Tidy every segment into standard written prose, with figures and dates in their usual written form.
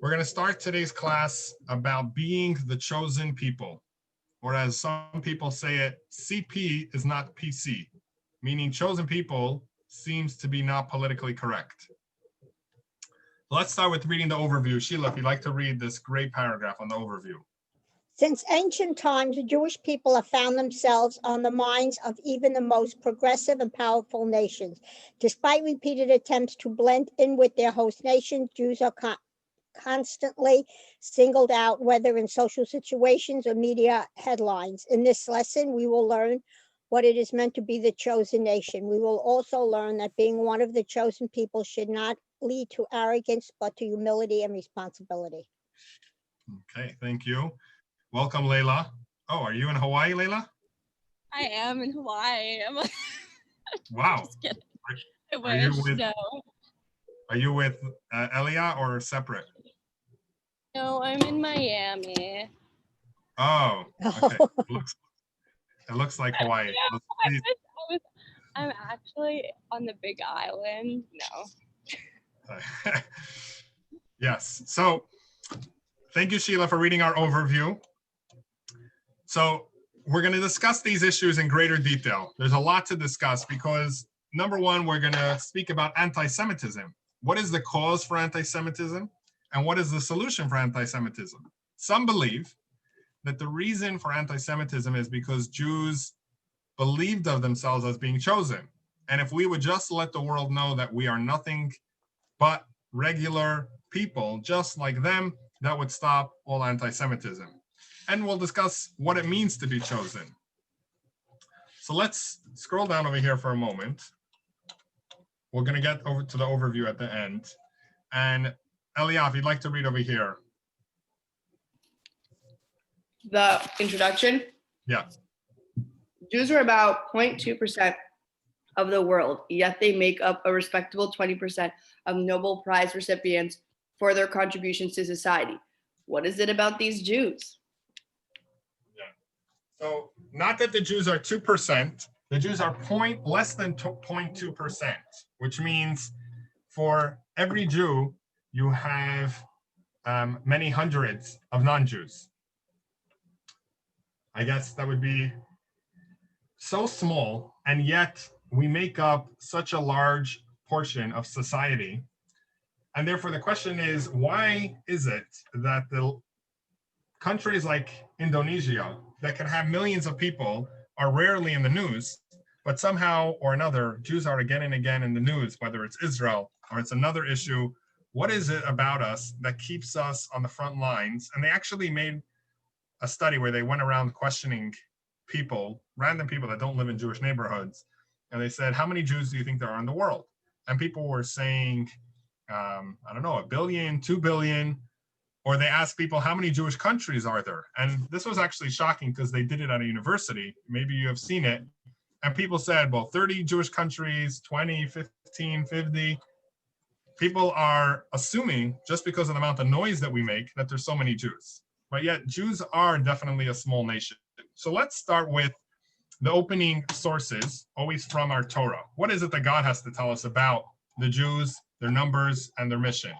We're going to start today's class about being the chosen people, or as some people say it, CP is not PC, meaning chosen people seems to be not politically correct. Let's start with reading the overview. Sheila, if you'd like to read this great paragraph on the overview. Since ancient times, the Jewish people have found themselves on the minds of even the most progressive and powerful nations. Despite repeated attempts to blend in with their host nations, Jews are constantly singled out, whether in social situations or media headlines. In this lesson, we will learn what it is meant to be the chosen nation. We will also learn that being one of the chosen people should not lead to arrogance, but to humility and responsibility. Okay, thank you. Welcome, Layla. Oh, are you in Hawaii, Layla? I am in Hawaii. Wow. Just kidding. I Are you wish, with, no. Are you with Elia or separate? No, I'm in Miami. Oh, okay. It looks like Hawaii. I'm actually on the Big Island. No. Yes. So thank you, Sheila, for reading our overview. So we're going to discuss these issues in greater detail. There's a lot to discuss because, number one, we're going to speak about anti-Semitism. What is the cause for anti-Semitism? And what is the solution for anti-Semitism? Some believe that the reason for anti-Semitism is because Jews believed of themselves as being chosen. And if we would just let the world know that we are nothing but regular people, just like them, that would stop all anti-Semitism. And we'll discuss what it means to be chosen. So let's scroll down over here for a moment. We're going to get over to the overview at the end. And Elia, if you'd like to read over here. The introduction? Yeah. Jews are about 0.2% of the world, yet they make up a respectable 20% of Nobel Prize recipients for their contributions to society. What is it about these Jews? So not that the Jews are 2%, the Jews are less than 0.2%, which means for every Jew, you have many hundreds of non-Jews. I guess that would be so small, and yet we make up such a large portion of society. And therefore the question is, why is it that the countries like Indonesia that can have millions of people are rarely in the news, but somehow or another, Jews are again and again in the news, whether it's Israel or it's another issue? What is it about us that keeps us on the front lines? And they actually made a study where they went around questioning people, random people that don't live in Jewish neighborhoods. And they said, how many Jews do you think there are in the world? And people were saying, I don't know, 1 billion, 2 billion. Or they asked people, how many Jewish countries are there? And this was actually shocking because they did it at a university. Maybe you have seen it. And people said, well, 30 Jewish countries, 20, 15, 50. People are assuming, just because of the amount of noise that we make, that there's so many Jews. But yet Jews are definitely a small nation. So let's start with the opening sources, always from our Torah. What is it that God has to tell us about the Jews, their numbers, and their mission?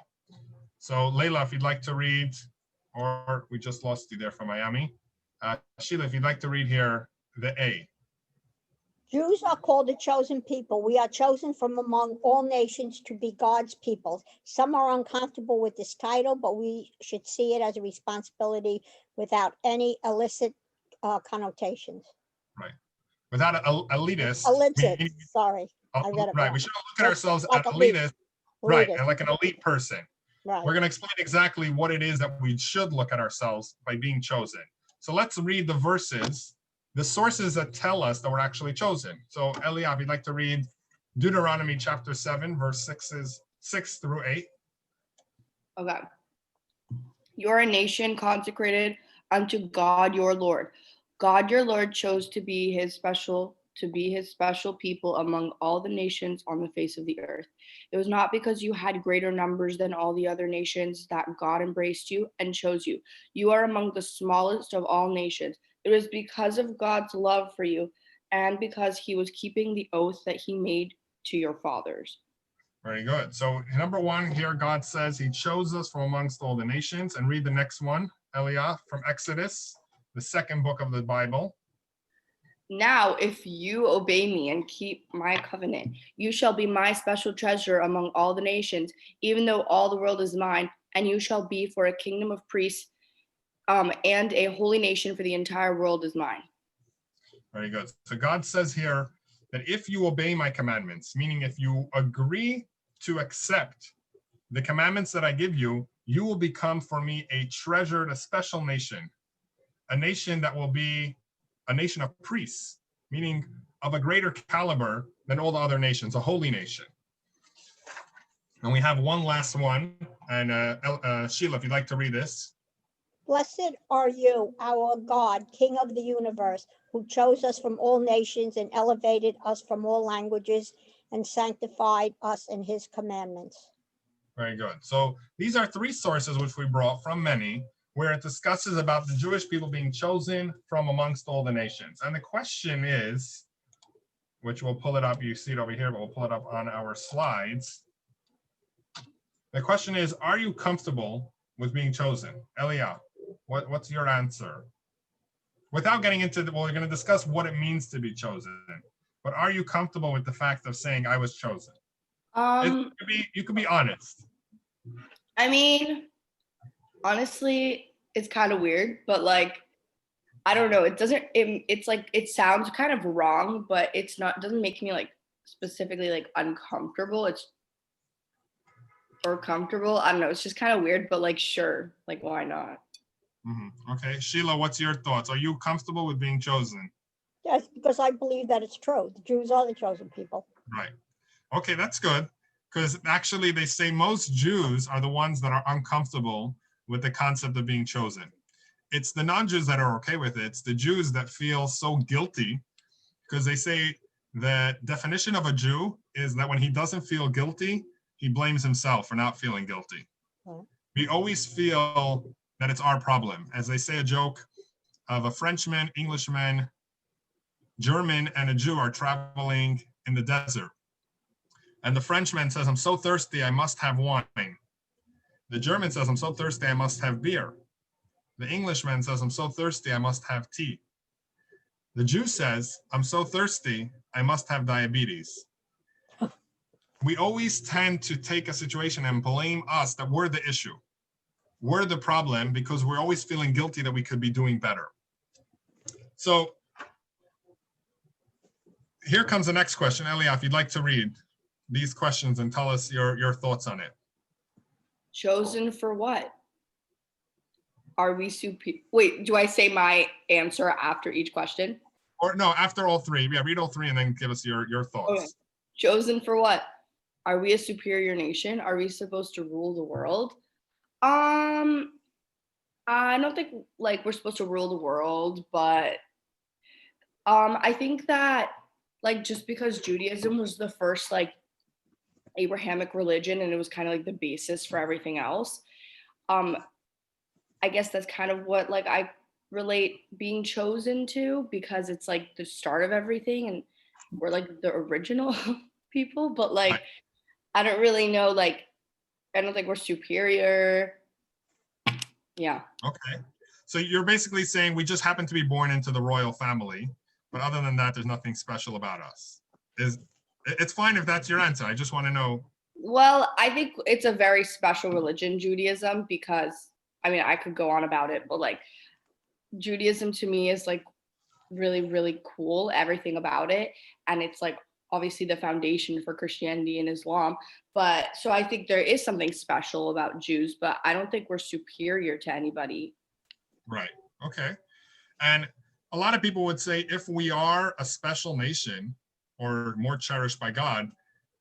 So Layla, if you'd like to read, or we just lost you there from Miami. Sheila, if you'd like to read here, the A. Jews are called the chosen people. We are chosen from among all nations to be God's people. Some are uncomfortable with this title, but we should see it as a responsibility without any illicit connotations. Right. Without elitist. Illicit, sorry. I read it right, wrong. we should look at ourselves like as elitist. Right, elitist. and like an elite person. Right. We're going to explain exactly what it is that we should look at ourselves by being chosen. So let's read the verses, the sources that tell us that we're actually chosen. So Eliab, you'd like to read Deuteronomy chapter 7, verse 6 through 8. Okay. You are a nation consecrated unto God your Lord. God your Lord chose to be his special people among all the nations on the face of the earth. It was not because you had greater numbers than all the other nations that God embraced you and chose you. You are among the smallest of all nations. It was because of God's love for you and because he was keeping the oath that he made to your fathers. Very good. So number one here, God says he chose us from amongst all the nations. And read the next one, Elia, from Exodus, the second book of the Bible. Now, if you obey me and keep my covenant, you shall be my special treasure among all the nations, even though all the world is mine, and you shall be for a kingdom of priests and a holy nation, for the entire world is mine. Very good. So God says here that if you obey my commandments, meaning if you agree to accept the commandments that I give you, you will become for me a treasured, a special nation, a nation that will be a nation of priests, meaning of a greater caliber than all the other nations, a holy nation. And we have one last one. And Sheila, if you'd like to read this. Blessed are you, our God, King of the universe, who chose us from all nations and elevated us from all languages and sanctified us in his commandments. Very good. So these are three sources which we brought from many, where it discusses about the Jewish people being chosen from amongst all the nations. And the question is, which we'll pull it up, you see it over here, but we'll pull it up on our slides. The question is, are you comfortable with being chosen? Elia, what's your answer? Without getting into well, we're going to discuss what it means to be chosen, but are you comfortable with the fact of saying I was chosen? You could be honest. I mean, honestly, it's kind of weird, but like, I don't know. It's like, it sounds kind of wrong, but it doesn't make me like specifically like uncomfortable. Or comfortable. I don't know. It's just kind of weird, but like, sure. Like, why not? Mm-hmm. Okay. Sheila, what's your thoughts? Are you comfortable with being chosen? Yes, because I believe that it's true. The Jews are the chosen people. Right. Okay, that's good. Because actually they say most Jews are the ones that are uncomfortable with the concept of being chosen. It's the non-Jews that are okay with it. It's the Jews that feel so guilty, because they say the definition of a Jew is that when he doesn't feel guilty, he blames himself for not feeling guilty. Oh. We always feel that it's our problem. As they say a joke of a Frenchman, Englishman, German, and a Jew are traveling in the desert. And the Frenchman says, I'm so thirsty, I must have wine. The German says, I'm so thirsty, I must have beer. The Englishman says, I'm so thirsty, I must have tea. The Jew says, I'm so thirsty, I must have diabetes. We always tend to take a situation and blame us that we're the issue. We're the problem because we're always feeling guilty that we could be doing better. So here comes the next question. Elia, if you'd like to read these questions and tell us your thoughts on it. Chosen for what? Are we superior? Wait, do I say my answer after each question? Or no, after all three. Yeah, read all three and then give us your thoughts. Okay. Chosen for what? Are we a superior nation? Are we supposed to rule the world? I don't think like we're supposed to rule the world, but I think that like just because Judaism was the first like Abrahamic religion and it was kind of like the basis for everything else, I guess that's kind of what like I relate being chosen to, because it's like the start of everything and we're like the original people, but like I don't really know, like I don't think we're superior. Yeah. Okay. So you're basically saying we just happen to be born into the royal family, but other than that, there's nothing special about us. It's fine if that's your answer. I just want to know. Well, I think it's a very special religion, Judaism, because I mean, I could go on about it, but like Judaism to me is like really, really cool, everything about it. And it's like obviously the foundation for Christianity and Islam. But so I think there is something special about Jews, but I don't think we're superior to anybody. Right. Okay. And a lot of people would say if we are a special nation or more cherished by God,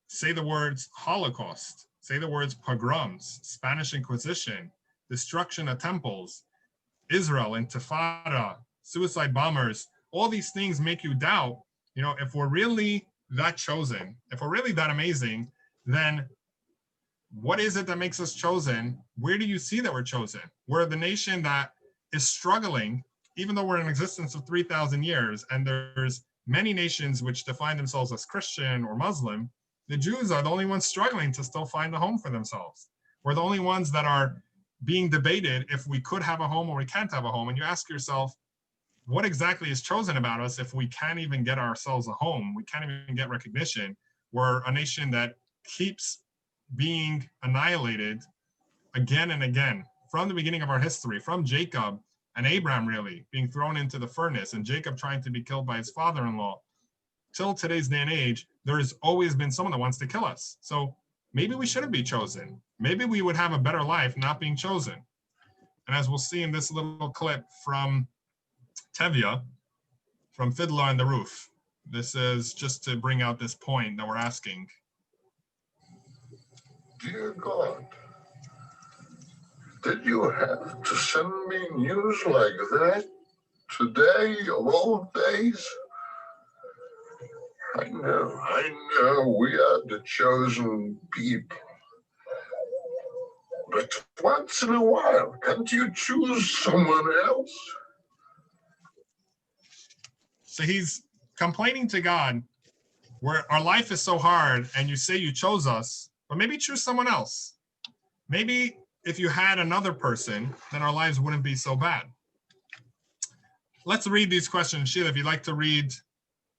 say the words Holocaust, say the words pogroms, Spanish Inquisition, destruction of temples, Israel, Intifada, suicide bombers, all these things make you doubt, if we're really that chosen, if we're really that amazing, then what is it that makes us chosen? Where do you see that we're chosen? We're the nation that is struggling, even though we're in existence of 3,000 years, and there's many nations which define themselves as Christian or Muslim, The Jews are the only ones struggling to still find a home for themselves. We're the only ones that are being debated if we could have a home or we can't have a home. And you ask yourself, what exactly is chosen about us if we can't even get ourselves a home? We can't even get recognition. We're a nation that keeps being annihilated again and again from the beginning of our history, from Jacob and Abraham really being thrown into the furnace and Jacob trying to be killed by his father-in-law. Till today's day and age, there's always been someone that wants to kill us. So maybe we shouldn't be chosen. Maybe we would have a better life not being chosen. And as we'll see in this little clip from Tevye, from Fiddler on the Roof, this is just to bring out this point that we're asking. Dear God, did you have to send me news like that today of all days? I know, we are the chosen people. But once in a while, can't you choose someone else? So he's complaining to God, where our life is so hard and you say you chose us, but maybe choose someone else. Maybe if you had another person, then our lives wouldn't be so bad. Let's read these questions. Sheila, if you'd like to read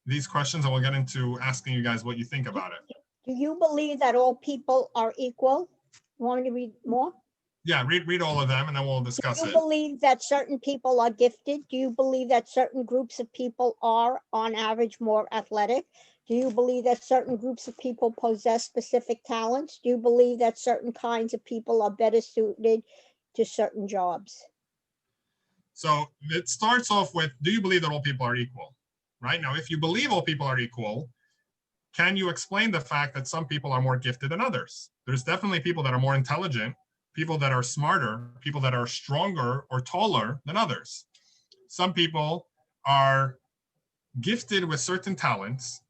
these questions, and we'll get into asking you guys what you think about it. Do you believe that all people are equal? Want me to read more? Yeah, read all of them, and then we'll discuss Do you it. believe that certain people are gifted? Do you believe that certain groups of people are, on average, more athletic? Do you believe that certain groups of people possess specific talents? Do you believe that certain kinds of people are better suited to certain jobs? So it starts off with, do you believe that all people are equal? Right? Now, if you believe all people are equal, can you explain the fact that some people are more gifted than others? There's definitely people that are more intelligent, people that are smarter, people that are stronger or taller than others. Some people are gifted with certain talents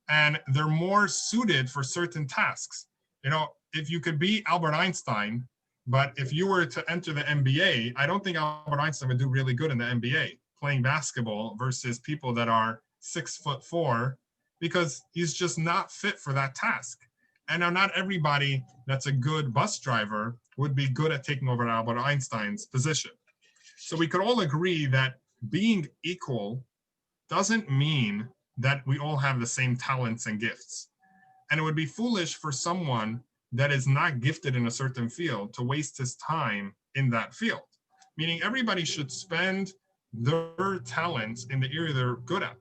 and they're more suited for certain tasks. You know, if you could be Albert Einstein, but if you were to enter the NBA, I don't think Albert Einstein would do really good in the NBA playing basketball versus people that are 6'4", because he's just not fit for that task. And now not everybody that's a good bus driver would be good at taking over Albert Einstein's position. So we could all agree that being equal doesn't mean that we all have the same talents and gifts. And it would be foolish for someone that is not gifted in a certain field to waste his time in that field. Meaning everybody should spend their talents in the area they're good at.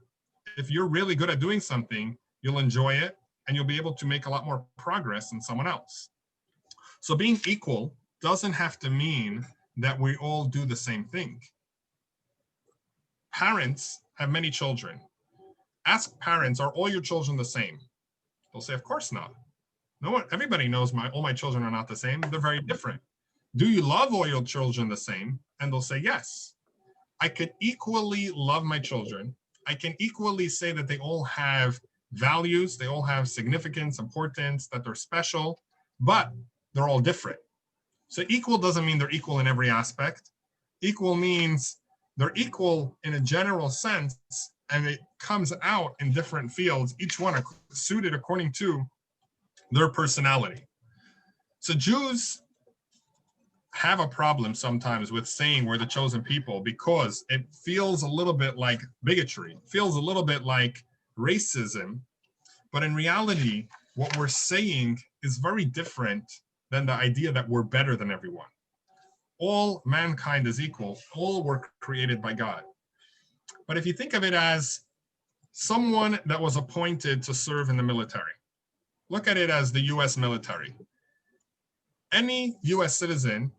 If you're really good at doing something, you'll enjoy it and you'll be able to make a lot more progress than someone else. So being equal doesn't have to mean that we all do the same thing. Parents have many children. Ask parents, are all your children the same? They'll say, of course not. No one, everybody knows all my children are not the same. They're very different. Do you love all your children the same? And they'll say, yes. I could equally love my children. I can equally say that they all have values, they all have significance, importance, that they're special, but they're all different. So equal doesn't mean they're equal in every aspect. Equal means they're equal in a general sense, and it comes out in different fields, each one suited according to their personality. So Jews have a problem sometimes with saying we're the chosen people because it feels a little bit like bigotry, feels a little bit like racism. But in reality, what we're saying is very different than the idea that we're better than everyone. All mankind is equal. All were created by God. But if you think of it as someone that was appointed to serve in the military, look at it as the US military. Any US citizen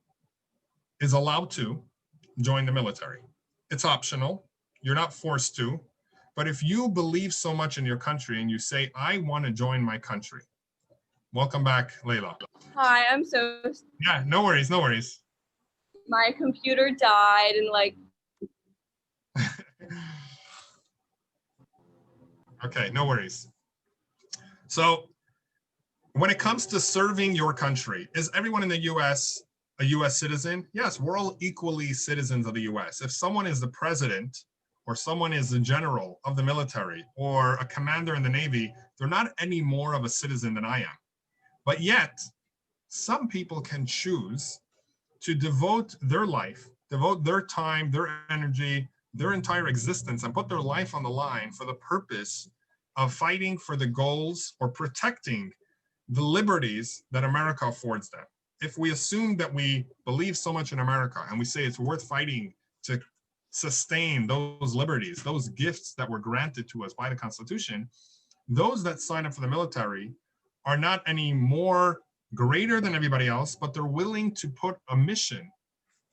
is allowed to join the military. It's optional. You're not forced to. But if you believe so much in your country and you say, I want to join my country. Welcome back, Layla. Hi, I'm so. Yeah, no worries, no worries. My computer died and like. Okay, no worries. So when it comes to serving your country, is everyone in the US a US citizen? Yes, we're all equally citizens of the US. If someone is the president or someone is the general of the military or a commander in the Navy, They're not any more of a citizen than I am. But yet, some people can choose to devote their life, devote their time, their energy, their entire existence, and put their life on the line for the purpose of fighting for the goals or protecting the liberties that America affords them. If we assume that we believe so much in America and we say it's worth fighting to sustain those liberties, those gifts that were granted to us by the Constitution, those that sign up for the military are not any more greater than everybody else, but they're willing to put a mission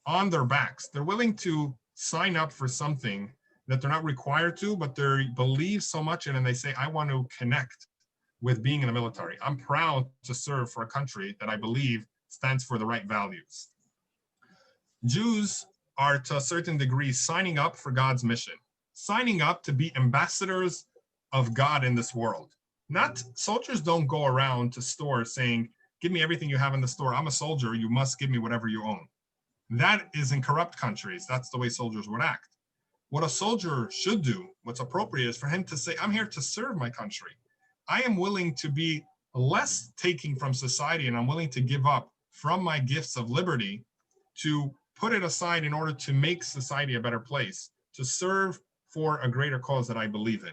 on their backs. They're willing to sign up for something that they're not required to, but they believe so much in, and they say, I want to connect with being in the military. I'm proud to serve for a country that I believe stands for the right values. Jews are, to a certain degree, signing up for God's mission, signing up to be ambassadors of God in this world. Not soldiers don't go around to stores saying, give me everything you have in the store. I'm a soldier. You must give me whatever you own. That is in corrupt countries. That's the way soldiers would act. What a soldier should do, what's appropriate, is for him to say, I'm here to serve my country. I am willing to be less taking from society, and I'm willing to give up from my gifts of liberty to put it aside in order to make society a better place, to serve for a greater cause that I believe in.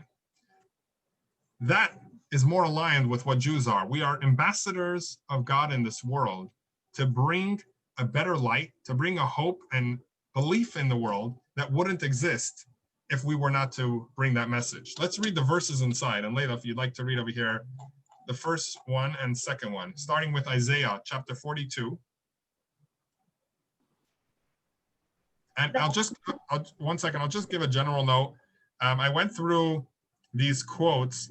That is more aligned with what Jews are. We are ambassadors of God in this world to bring a better light, to bring a hope and belief in the world that wouldn't exist if we were not to bring that message. Let's read the verses inside. And Leila, if you'd like to read over here, the first one and second one, starting with Isaiah chapter 42. And I'll just give a general note. I went through these quotes.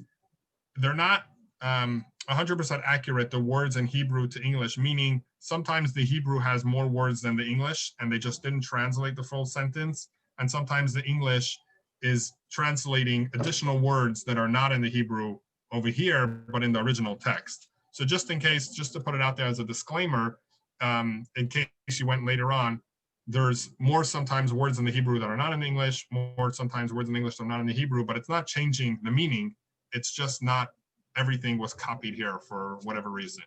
They're not 100% accurate, the words in Hebrew to English, meaning sometimes the Hebrew has more words than the English, and they just didn't translate the full sentence. And sometimes the English is translating additional words that are not in the Hebrew over here, but in the original text. So just in case, just to put it out there as a disclaimer, in case you went later on, there's more sometimes words in the Hebrew that are not in English, more sometimes words in English that are not in the Hebrew, but it's not changing the meaning. It's just not everything was copied here for whatever reason.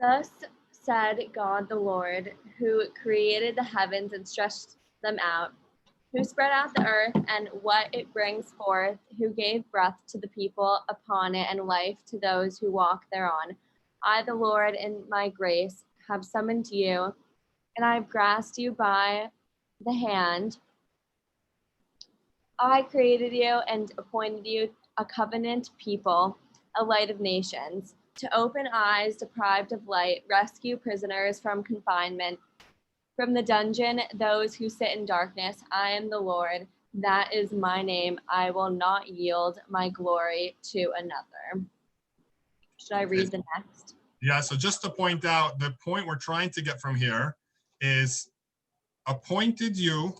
Thus said God the Lord, who created the heavens and stretched them out, who spread out the earth and what it brings forth, who gave breath to the people upon it and life to those who walk thereon. I, the Lord, in my grace, have summoned you, and I have grasped you by the hand. I created you and appointed you a covenant people, a light of nations, to open eyes deprived of light, rescue prisoners from confinement, from the dungeon, those who sit in darkness. I am the Lord, that is my name. I will not yield my glory to another. Should I read the next? Yeah, so just to point out, the point we're trying to get from here is appointed you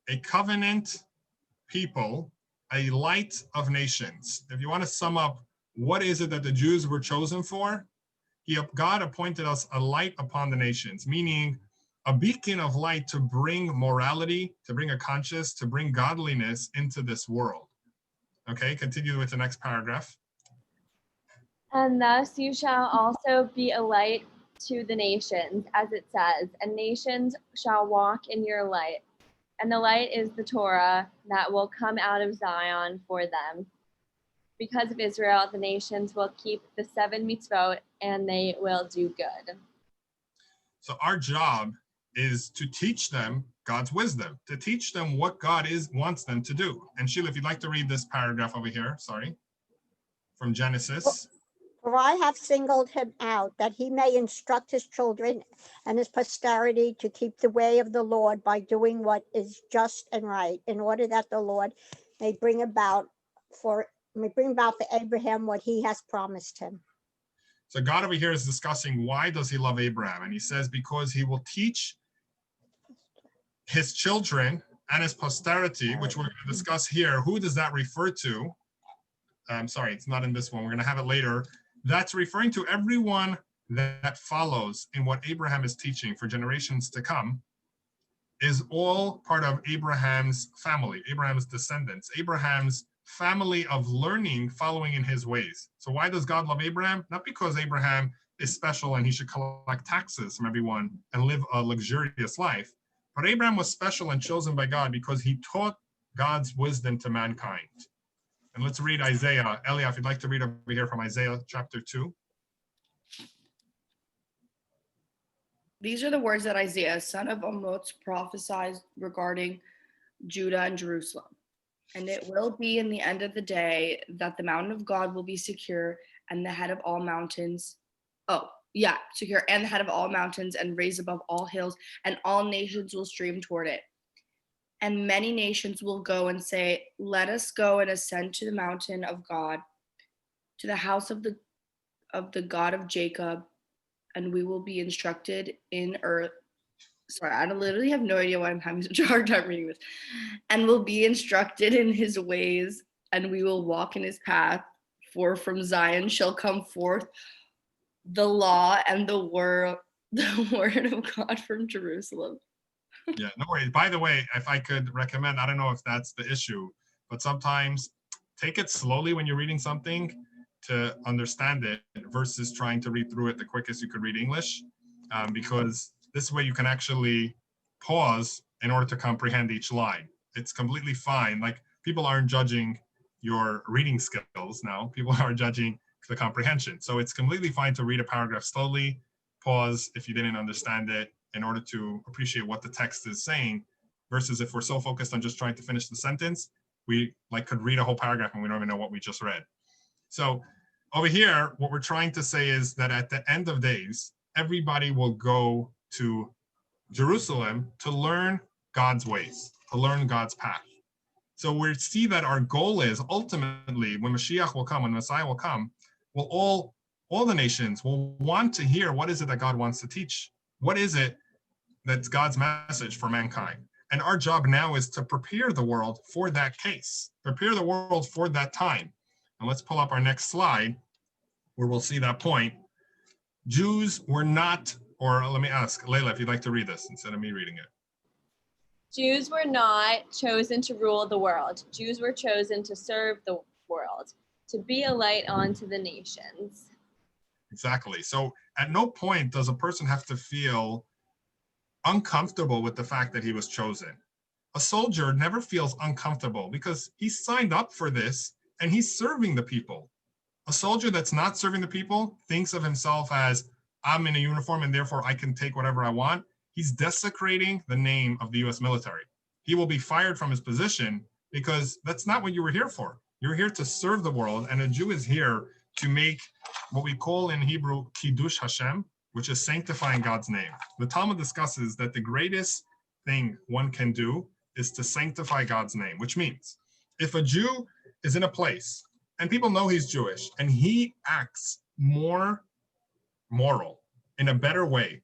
a covenant people, a light of nations. If you want to sum up, what is it that the Jews were chosen for? God appointed us a light upon the nations, meaning a beacon of light to bring morality, to bring a conscience, to bring godliness into this world. Okay, continue with the next paragraph. And thus you shall also be a light to the nations, as it says, and nations shall walk in your light. And the light is the Torah that will come out of Zion for them. Because of Israel, the nations will keep the 7 mitzvot, and they will do good. So our job is to teach them God's wisdom, to teach them what God wants them to do. And Sheila, if you'd like to read this paragraph over here, from Genesis. For I have singled him out, that he may instruct his children and his posterity to keep the way of the Lord by doing what is just and right, in order that the Lord may bring about for Abraham what he has promised him. So God over here is discussing why does he love Abraham? And he says, because he will teach his children and his posterity, which we're going to discuss here. Who does that refer to? I'm sorry, it's not in this one. We're going to have it later. That's referring to everyone that follows in what Abraham is teaching for generations to come, is all part of Abraham's family, Abraham's descendants, Abraham's family of learning following in his ways. So why does God love Abraham? Not because Abraham is special and he should collect taxes from everyone and live a luxurious life, but Abraham was special and chosen by God because he taught God's wisdom to mankind. And let's read Isaiah. Elia, if you'd like to read over here from Isaiah chapter 2. These are the words that Isaiah, son of Amoz, prophesied regarding Judah and Jerusalem. And it will be in the end of the day that the mountain of God will be secure and the head of all mountains. Secure and the head of all mountains and raised above all hills, and all nations will stream toward it. And many nations will go and say, let us go and ascend to the mountain of God, to the house of the God of Jacob, and we will be instructed in earth. Sorry, I literally have no idea why I'm having such a hard time reading this. And will be instructed in his ways, and we will walk in his path. For from Zion shall come forth the law and the word of God from Jerusalem. Yeah, no worries. By the way, if I could recommend, I don't know if that's the issue, but sometimes take it slowly when you're reading something to understand it versus trying to read through it the quickest you could read English, because this way you can actually pause in order to comprehend each line. It's completely fine. Like, people aren't judging your reading skills now. People are judging the comprehension. So it's completely fine to read a paragraph slowly, pause if you didn't understand it in order to appreciate what the text is saying, versus if we're so focused on just trying to finish the sentence, we could read a whole paragraph and we don't even know what we just read. So over here, what we're trying to say is that at the end of days, everybody will go to Jerusalem to learn God's ways, to learn God's path. So we see that our goal is ultimately, when Mashiach will come, when Messiah will come, will all the nations will want to hear, what is it that God wants to teach? What is it that's God's message for mankind? And our job now is to prepare the world for that case, prepare the world for that time. And let's pull up our next slide where we'll see that point. Jews were not, or let me ask, Layla, if you'd like to read this instead of me reading it. Jews were not chosen to rule the world. Jews were chosen to serve the world, to be a light unto the nations. Exactly. So at no point does a person have to feel uncomfortable with the fact that he was chosen. A soldier never feels uncomfortable because he signed up for this and he's serving the people. A soldier that's not serving the people thinks of himself as, I'm in a uniform and therefore I can take whatever I want. He's desecrating the name of the US military. He will be fired from his position because that's not what you were here for. You're here to serve the world, and a Jew is here to make what we call in Hebrew Kiddush Hashem, which is sanctifying God's name. The Talmud discusses that the greatest thing one can do is to sanctify God's name, which means if a Jew is in a place and people know he's Jewish and he acts more moral, in a better way,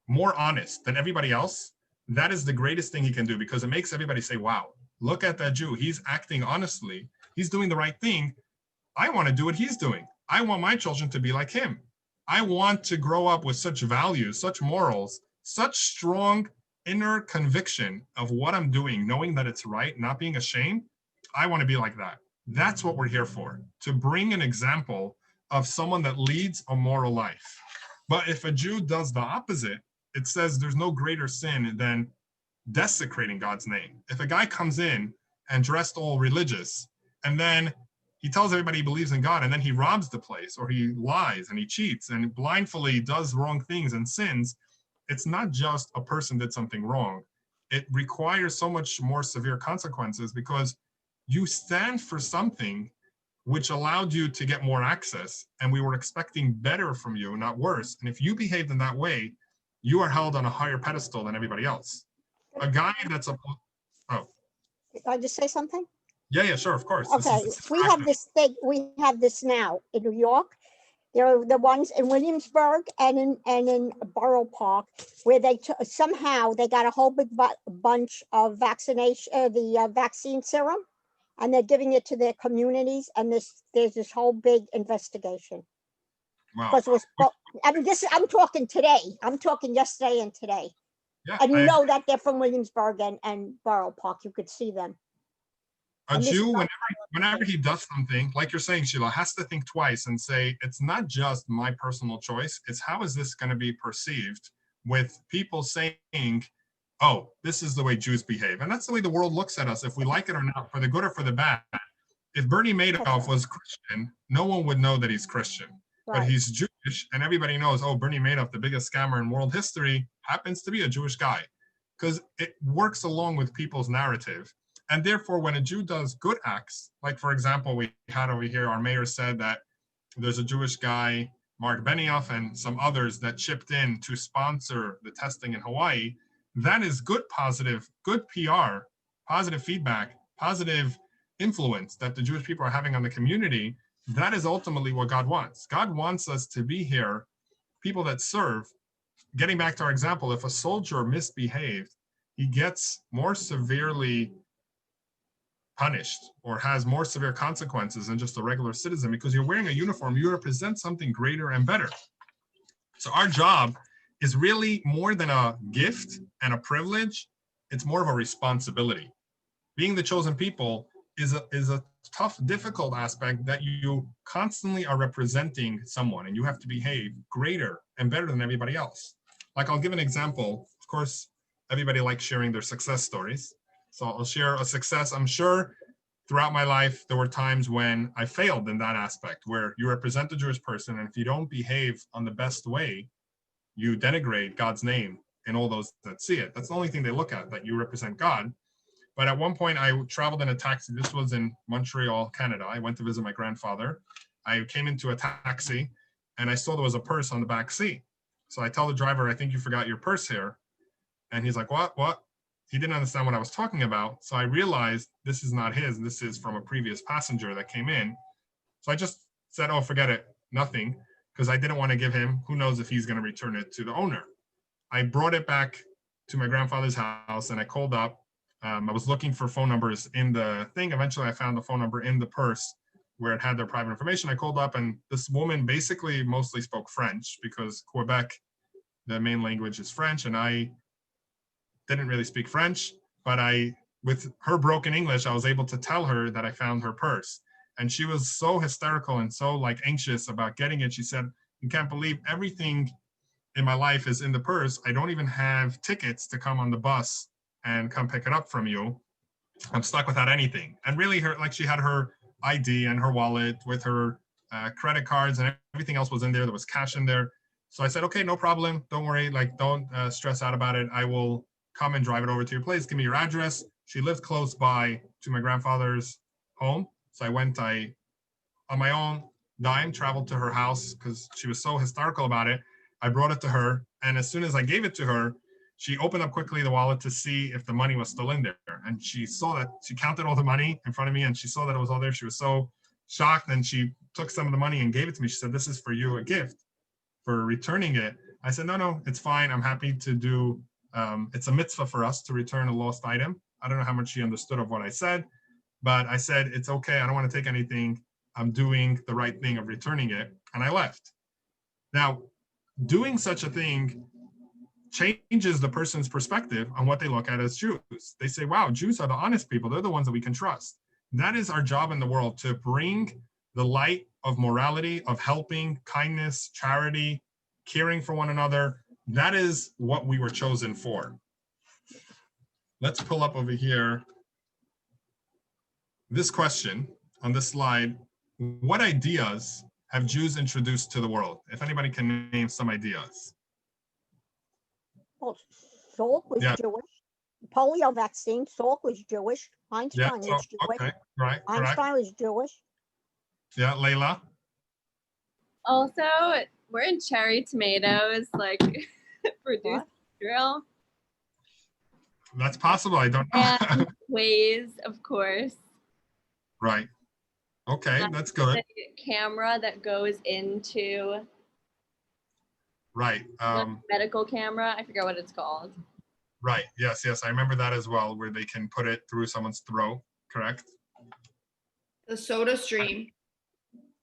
more honest than everybody else, that is the greatest thing he can do, because it makes everybody say, wow, look at that Jew. He's acting honestly. He's doing the right thing. I want to do what he's doing. I want my children to be like him. I want to grow up with such values, such morals, such strong inner conviction of what I'm doing, knowing that it's right, not being ashamed. I want to be like that. That's what we're here for, to bring an example of someone that leads a moral life. But if a Jew does the opposite, it says there's no greater sin than desecrating God's name. If a guy comes in and dressed all religious, and then he tells everybody he believes in God, and then he robs the place, or he lies and he cheats and blindly does wrong things and sins, it's not just a person did something wrong. It requires so much more severe consequences, because you stand for something which allowed you to get more access, and we were expecting better from you, not worse. And if you behaved in that way, you are held on a higher pedestal than everybody else. A guy that's a, oh. Did I just say something? Yeah, sure, of course. Okay, we have this thing, we have this now in New York. There are the ones in Williamsburg and in Borough Park, where they somehow they got a whole big bunch of vaccination, the vaccine serum, and they're giving it to their communities. And there's this whole big investigation. Wow. Because it was, I mean, I'm talking today. I'm talking yesterday and today. Yeah, And you know that they're from Williamsburg and Borough Park. You could see them. A And this Jew, is all whenever he does something, like you're saying, Sheila, has to think twice and say, it's not just my personal choice, it's how is this going to be perceived with people saying, oh, this is the way Jews behave. And that's the way the world looks at us, if we like it or not, for the good or for the bad. If Bernie Madoff was Christian, no one would know that he's Christian. But right. he's Jewish, and everybody knows, oh, Bernie Madoff, the biggest scammer in world history, happens to be a Jewish guy. Because it works along with people's narrative. And therefore, when a Jew does good acts, like, for example, we had over here, our mayor said that there's a Jewish guy, Mark Benioff, and some others that chipped in to sponsor the testing in Hawaii. That is good, positive, good PR, positive feedback, positive influence that the Jewish people are having on the community. That is ultimately what God wants. God wants us to be here, people that serve. Getting back to our example, if a soldier misbehaved, he gets more severely punished or has more severe consequences than just a regular citizen, because you're wearing a uniform, you represent something greater and better. So our job is really more than a gift and a privilege. It's more of a responsibility. Being the chosen people is a tough, difficult aspect, that you constantly are representing someone and you have to behave greater and better than everybody else. Like, I'll give an example. Of course, everybody likes sharing their success stories. So I'll share a success. I'm sure throughout my life, there were times when I failed in that aspect, where you represent the Jewish person, and if you don't behave on the best way, you denigrate God's name and all those that see it. That's the only thing they look at, that you represent God. But at one point, I traveled in a taxi. This was in Montreal, Canada. I went to visit my grandfather. I came into a taxi, and I saw there was a purse on the back seat. So I tell the driver, I think you forgot your purse here. And he's like, what? He didn't understand what I was talking about. So I realized this is not his. This is from a previous passenger that came in. So I just said, oh, forget it, nothing, because I didn't want to give him, who knows if he's going to return it to the owner. I brought it back to my grandfather's house, and I called up. I was looking for phone numbers in the thing. Eventually, I found the phone number in the purse where it had their private information. I called up, and this woman basically mostly spoke French, because Quebec, the main language is French, and I didn't really speak French, but with her broken English, I was able to tell her that I found her purse. And she was so hysterical and so like anxious about getting it. She said, you can't believe everything in my life is in the purse. I don't even have tickets to come on the bus and come pick it up from you. I'm stuck without anything. And really, she had her ID and her wallet with her credit cards, and everything else was in there. There was cash in there. So I said, okay, no problem. Don't worry. Don't stress out about it. I will come and drive it over to your place. Give me your address. She lived close by to my grandfather's home. So I on my own dime, traveled to her house because she was so hysterical about it. I brought it to her. And as soon as I gave it to her, she opened up quickly the wallet to see if the money was still in there. And she saw that, she counted all the money in front of me, and she saw that it was all there. She was so shocked, and she took some of the money and gave it to me. She said, this is for you, a gift for returning it. I said, no, it's fine. I'm happy to do, it's a mitzvah for us to return a lost item. I don't know how much she understood of what I said, but I said, it's okay. I don't want to take anything. I'm doing the right thing of returning it. And I left. Now, doing such a thing changes the person's perspective on what they look at as Jews. They say, wow, Jews are the honest people. They're the ones that we can trust. That is our job in the world, to bring the light of morality, of helping, kindness, charity, caring for one another. That is what we were chosen for. Let's pull up over here this question on this slide. What ideas have Jews introduced to the world? If anybody can name some ideas. Well, Salk was Jewish. Polio vaccine, Salk was Jewish. Einstein was Jewish. Okay, right, Einstein was Jewish. Yeah, Layla. Also, weren't cherry tomatoes like produced drill? That's possible. I don't know. And ways, of course. Right. Okay, that's good. The camera that goes into right. Medical camera. I forget what it's called. Right. Yes. I remember that as well, where they can put it through someone's throat. Correct. The soda stream.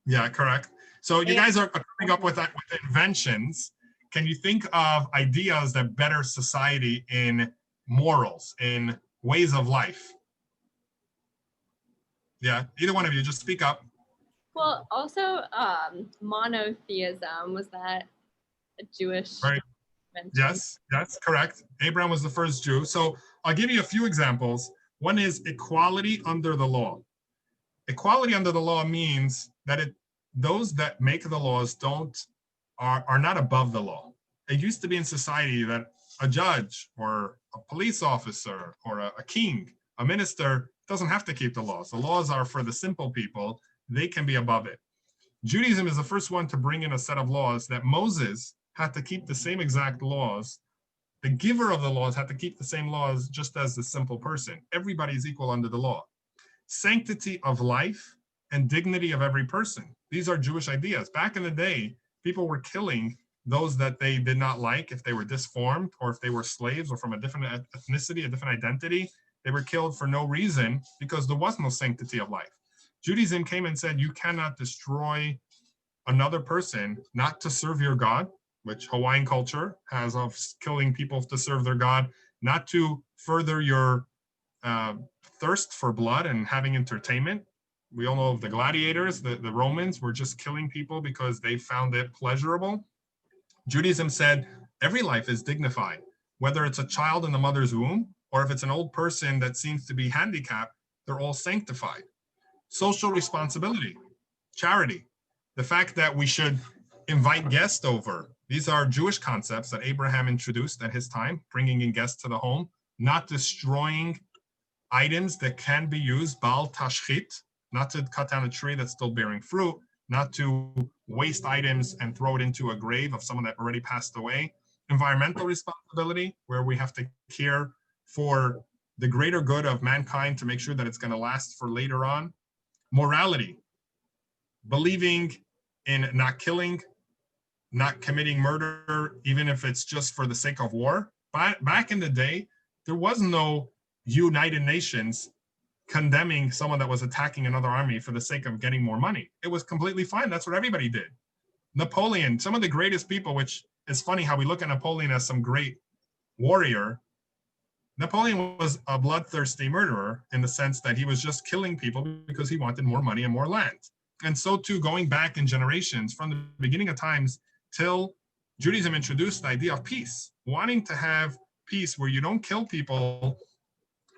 Yeah, correct. So you guys are coming up with inventions. Can you think of ideas that better society in morals, in ways of life? Yeah, either one of you, just speak up. Well, also monotheism, was that a Jewish Right. invention? Yes, correct. Abraham was the first Jew. So I'll give you a few examples. One is equality under the law. Equality under the law means that those that make the laws are not above the law. It used to be in society that a judge or a police officer or a king, a minister doesn't have to keep the laws. The laws are for the simple people. They can be above it. Judaism is the first one to bring in a set of laws that Moses had to keep the same exact laws. The giver of the laws had to keep the same laws just as the simple person. Everybody is equal under the law. Sanctity of life and dignity of every person. These are Jewish ideas. Back in the day, people were killing those that they did not like if they were disformed or if they were slaves or from a different ethnicity, a different identity. They were killed for no reason because there was no sanctity of life. Judaism came and said you cannot destroy another person not to serve your God, which Hawaiian culture has of killing people to serve their God, not to further your thirst for blood and having entertainment. We all know of the gladiators, the Romans were just killing people because they found it pleasurable. Judaism said every life is dignified, whether it's a child in the mother's womb or if it's an old person that seems to be handicapped, they're all sanctified. Social responsibility, charity, the fact that we should invite guests over. These are Jewish concepts that Abraham introduced at his time, bringing in guests to the home, not destroying items that can be used, bal tashchit, not to cut down a tree that's still bearing fruit, not to waste items and throw it into a grave of someone that already passed away. Environmental responsibility, where we have to care for the greater good of mankind to make sure that it's going to last for later on. Morality, believing in not killing, not committing murder, even if it's just for the sake of war. Back in the day, there was no United Nations condemning someone that was attacking another army for the sake of getting more money. It was completely fine. That's what everybody did. Napoleon, some of the greatest people, which is funny how we look at Napoleon as some great warrior. Napoleon was a bloodthirsty murderer in the sense that he was just killing people because he wanted more money and more land. And so too, going back in generations from the beginning of times till Judaism introduced the idea of peace, wanting to have peace where you don't kill people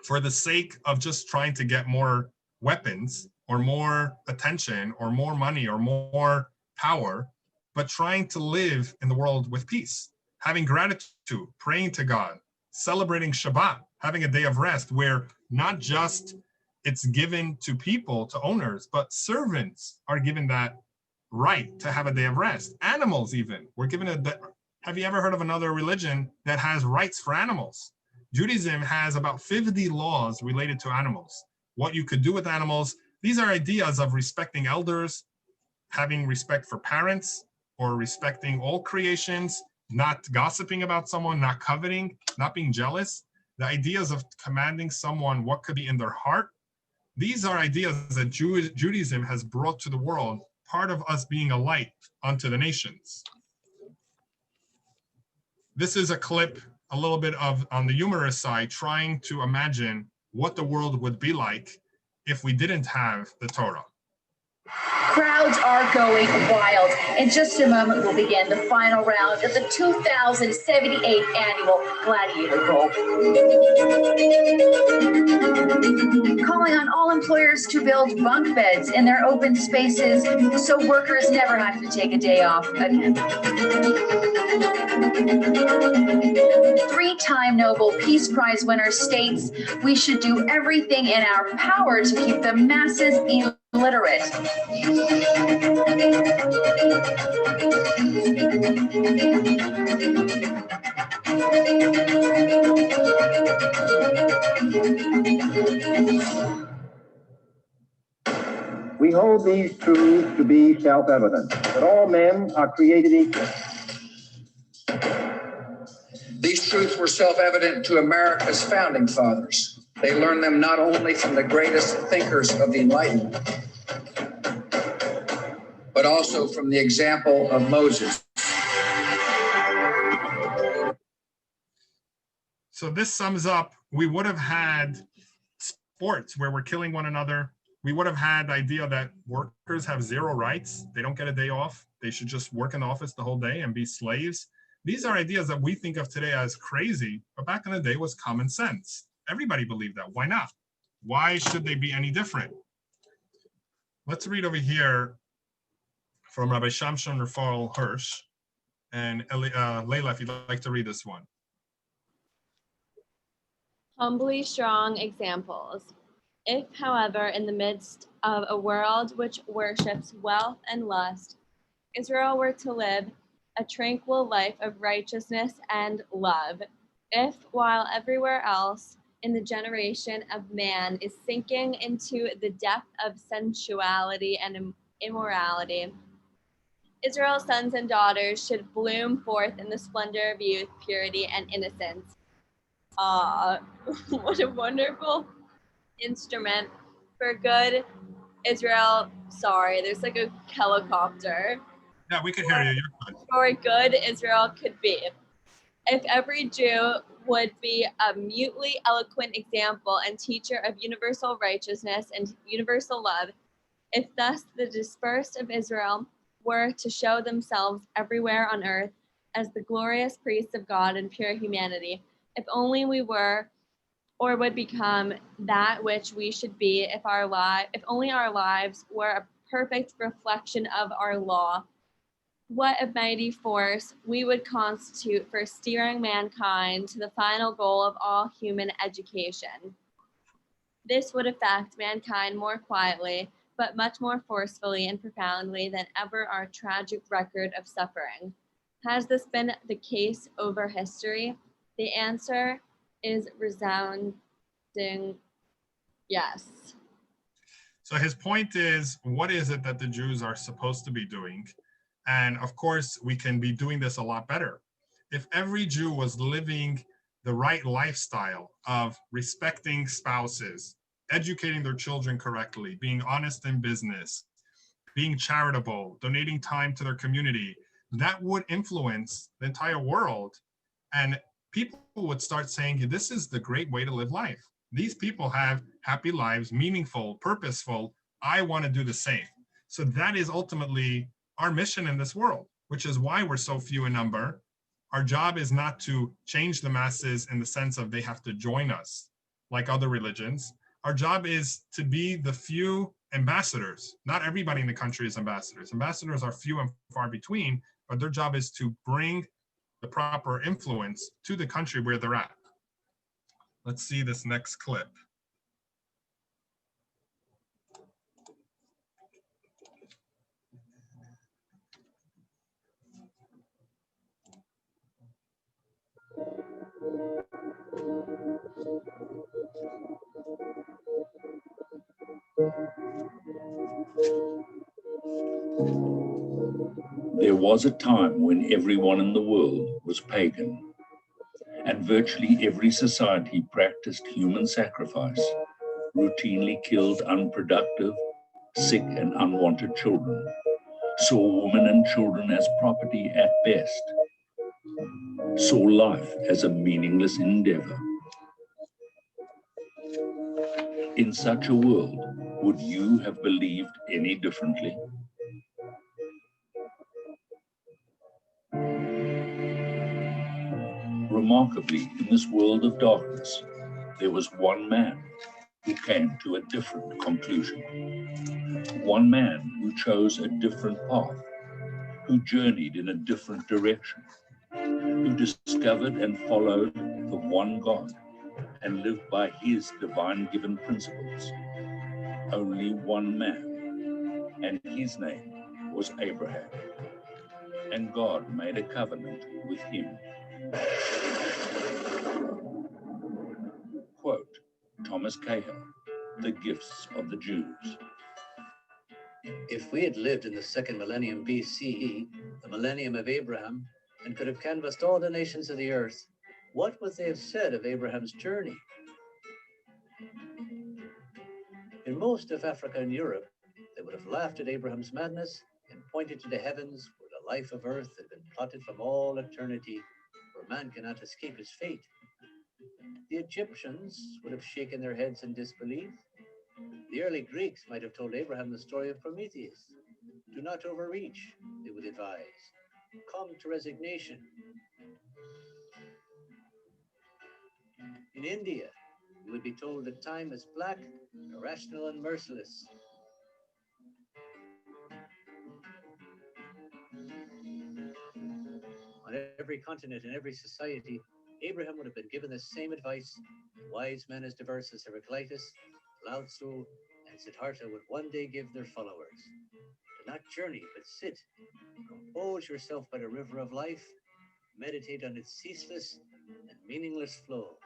for the sake of just trying to get more weapons or more attention or more money or more power, but trying to live in the world with peace, having gratitude, praying to God, celebrating Shabbat, having a day of rest where not just it's given to people, to owners, but servants are given that right to have a day of rest. Animals even, we're given have you ever heard of another religion that has rights for animals? Judaism has about 50 laws related to animals, what you could do with animals. These are ideas of respecting elders, having respect for parents, or respecting all creations, not gossiping about someone, not coveting, not being jealous. The ideas of commanding someone what could be in their heart. These are ideas that Judaism has brought to the world, part of us being a light unto the nations. This is a clip, a little bit of, on the humorous side, trying to imagine what the world would be like if we didn't have the Torah. Crowds are going wild. In just a moment, we'll begin the final round of the 2078 annual Gladiator Bowl. Calling on all employers to build bunk beds in their open spaces so workers never have to take a day off again. Three-time Nobel Peace Prize winner states we should do everything in our power to keep the masses illiterate. We hold these truths to be self-evident, that all men are created equal. These truths were self-evident to America's founding fathers. They learned them not only from the greatest thinkers of the Enlightenment, but also from the example of Moses. So this sums up, we would have had sports where we're killing one another, We would have had the idea that workers have zero rights. They don't get a day off. They should just work in the office the whole day and be slaves. These are ideas that we think of today as crazy, but back in the day was common sense. Everybody believed that. Why not? Why should they be any different? Let's read over here from Rabbi Shamshon Raphael Hirsch. And Layla, if you'd like to read this one. Humbly strong examples. If, however, in the midst of a world which worships wealth and lust, Israel were to live a tranquil life of righteousness and love, if, while everywhere else in the generation of man is sinking into the depth of sensuality and immorality, Israel's sons and daughters should bloom forth in the splendor of youth, purity, and innocence. What a wonderful instrument for good Israel. Sorry, there's like a helicopter. Yeah, we could hear you. You're good. For good Israel could be. If every Jew would be a mutely eloquent example and teacher of universal righteousness and universal love, if thus the dispersed of Israel were to show themselves everywhere on earth as the glorious priests of God and pure humanity, if only we were or would become that which we should be, if only our lives were a perfect reflection of our law, what a mighty force we would constitute for steering mankind to the final goal of all human education. This would affect mankind more quietly, but much more forcefully and profoundly than ever our tragic record of suffering. Has this been the case over history? The answer is resounding yes. So his point is, what is it that the Jews are supposed to be doing? And of course, we can be doing this a lot better. If every Jew was living the right lifestyle of respecting spouses, educating their children correctly, being honest in business, being charitable, donating time to their community, that would influence the entire world. And people would start saying, this is the great way to live life. These people have happy lives, meaningful, purposeful. I want to do the same. So that is ultimately our mission in this world, which is why we're so few in number. Our job is not to change the masses in the sense of they have to join us like other religions. Our job is to be the few ambassadors. Not everybody in the country is ambassadors. Ambassadors are few and far between, but their job is to bring the proper influence to the country where they're at. Let's see this next clip. There was a time when everyone in the world was pagan, and virtually every society practiced human sacrifice, routinely killed unproductive, sick, and unwanted children, saw women and children as property at best, saw life as a meaningless endeavor. In such a world, would you have believed any differently? Remarkably, in this world of darkness, there was one man who came to a different conclusion. One man who chose a different path, who journeyed in a different direction, who discovered and followed the one God and lived by his divine-given principles. Only one man, and his name was Abraham. And God made a covenant with him. Quote, Thomas Cahill, The Gifts of the Jews. If we had lived in the second millennium BCE, the millennium of Abraham, and could have canvassed all the nations of the earth, what would they have said of Abraham's journey? In most of Africa and Europe, they would have laughed at Abraham's madness and pointed to the heavens where the life of earth had been plotted from all eternity, where man cannot escape his fate. The Egyptians would have shaken their heads in disbelief. The early Greeks might have told Abraham the story of Prometheus. Do not overreach, they would advise. Come to resignation. In India, you would be told that time is black, irrational, and merciless. On every continent and every society, Abraham would have been given the same advice. Wise men as diverse as Heraclitus, Lao Tzu, and Siddhartha would one day give their followers. Do not journey, but sit. Compose yourself by the river of life. Meditate on its ceaseless and meaningless flow.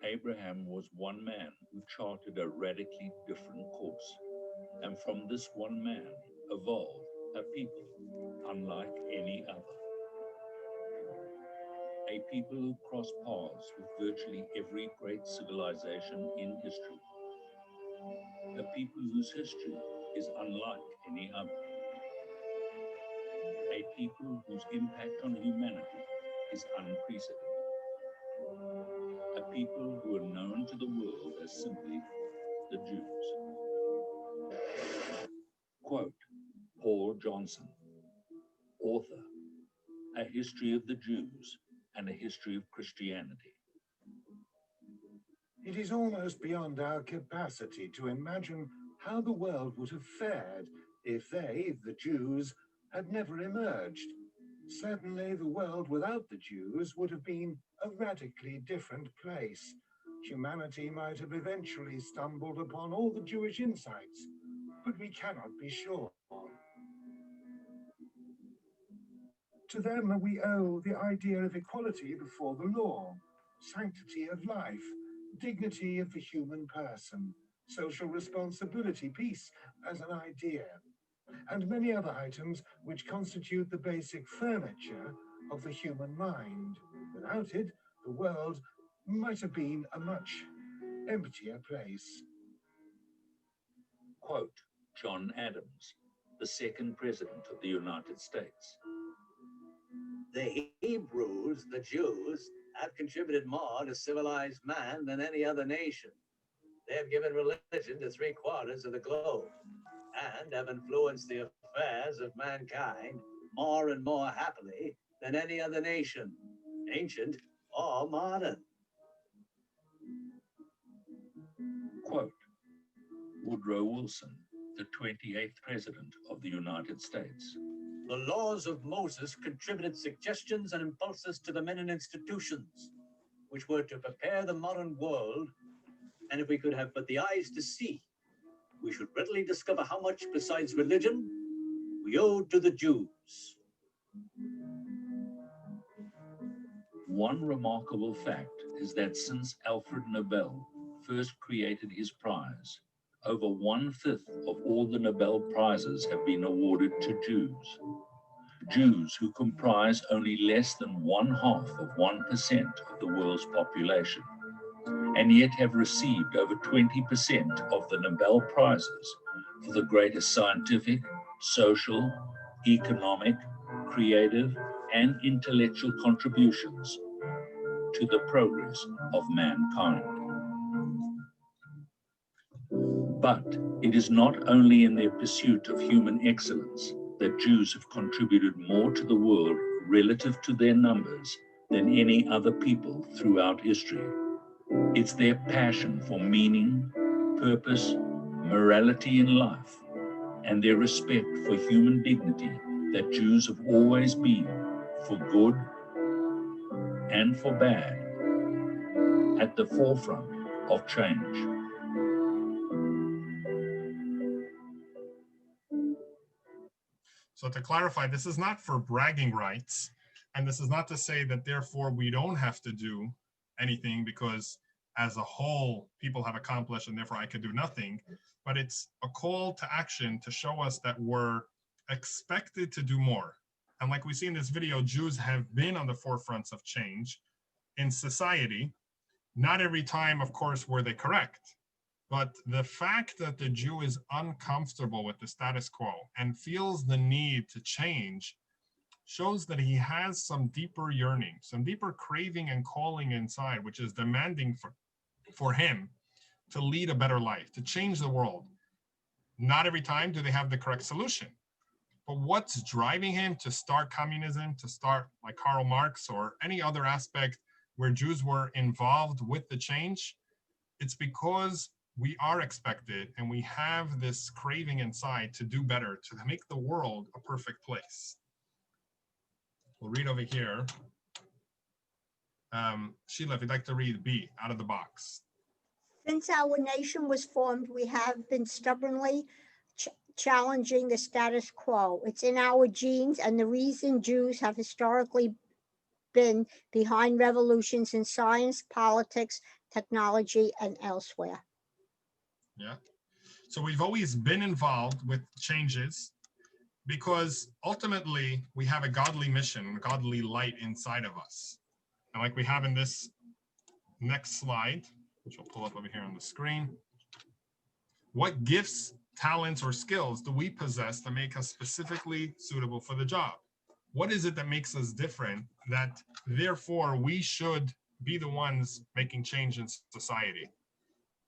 Abraham was one man who charted a radically different course, and from this one man evolved a people unlike any other. A people who cross paths with virtually every great civilization in history. A people whose history is unlike any other. A people whose impact on humanity is unprecedented. A people who are known to the world as simply the Jews. Quote, Paul Johnson, author, A History of the Jews and a History of Christianity. It is almost beyond our capacity to imagine how the world would have fared if they, the Jews, had never emerged. Certainly the world without the Jews would have been a radically different place. Humanity might have eventually stumbled upon all the Jewish insights, but we cannot be sure. To them we owe the idea of equality before the law, sanctity of life, dignity of the human person, social responsibility, peace as an idea, and many other items which constitute the basic furniture of the human mind. Without it, the world might have been a much emptier place. Quote, John Adams, the second president of the United States. The Hebrews, the Jews, have contributed more to civilized man than any other nation. They have given religion to 3/4 of the globe and have influenced the affairs of mankind more and more happily than any other nation, ancient or modern. Quote, Woodrow Wilson, the 28th President of the United States. The laws of Moses contributed suggestions and impulses to the men and institutions, which were to prepare the modern world, and if we could have but the eyes to see, we should readily discover how much besides religion we owed to the Jews. One remarkable fact is that since Alfred Nobel first created his prize, over 1/5 of all the Nobel Prizes have been awarded to Jews. Jews who comprise only less than 1/2 of 1% of the world's population, and yet have received over 20% of the Nobel Prizes for the greatest scientific, social, economic, creative, and intellectual contributions to the progress of mankind. But it is not only in their pursuit of human excellence that Jews have contributed more to the world relative to their numbers than any other people throughout history. It's their passion for meaning, purpose, morality in life, and their respect for human dignity that Jews have always been, for good and for bad, at the forefront of change. So to clarify, this is not for bragging rights, and this is not to say that therefore we don't have to do anything because as a whole people have accomplished and therefore I could do nothing, but it's a call to action to show us that we're expected to do more. And like we see in this video, Jews have been on the forefronts of change in society. Not every time, of course, were they correct. But the fact that the Jew is uncomfortable with the status quo and feels the need to change shows that he has some deeper yearning, some deeper craving and calling inside, which is demanding for him to lead a better life, to change the world. Not every time do they have the correct solution. But what's driving him to start communism, to start like Karl Marx or any other aspect where Jews were involved with the change? It's because we are expected and we have this craving inside to do better, to make the world a perfect place. We'll read over here. Sheila, if you'd like to read B out of the box. Since our nation was formed, we have been stubbornly challenging the status quo. It's in our genes, and the reason Jews have historically been behind revolutions in science, politics, technology, and elsewhere. Yeah. So we've always been involved with changes because ultimately we have a godly mission, a godly light inside of us. And like we have in this next slide, which we'll pull up over here on the screen, what gifts, talents, or skills do we possess that make us specifically suitable for the job? What is it that makes us different that therefore we should be the ones making change in society?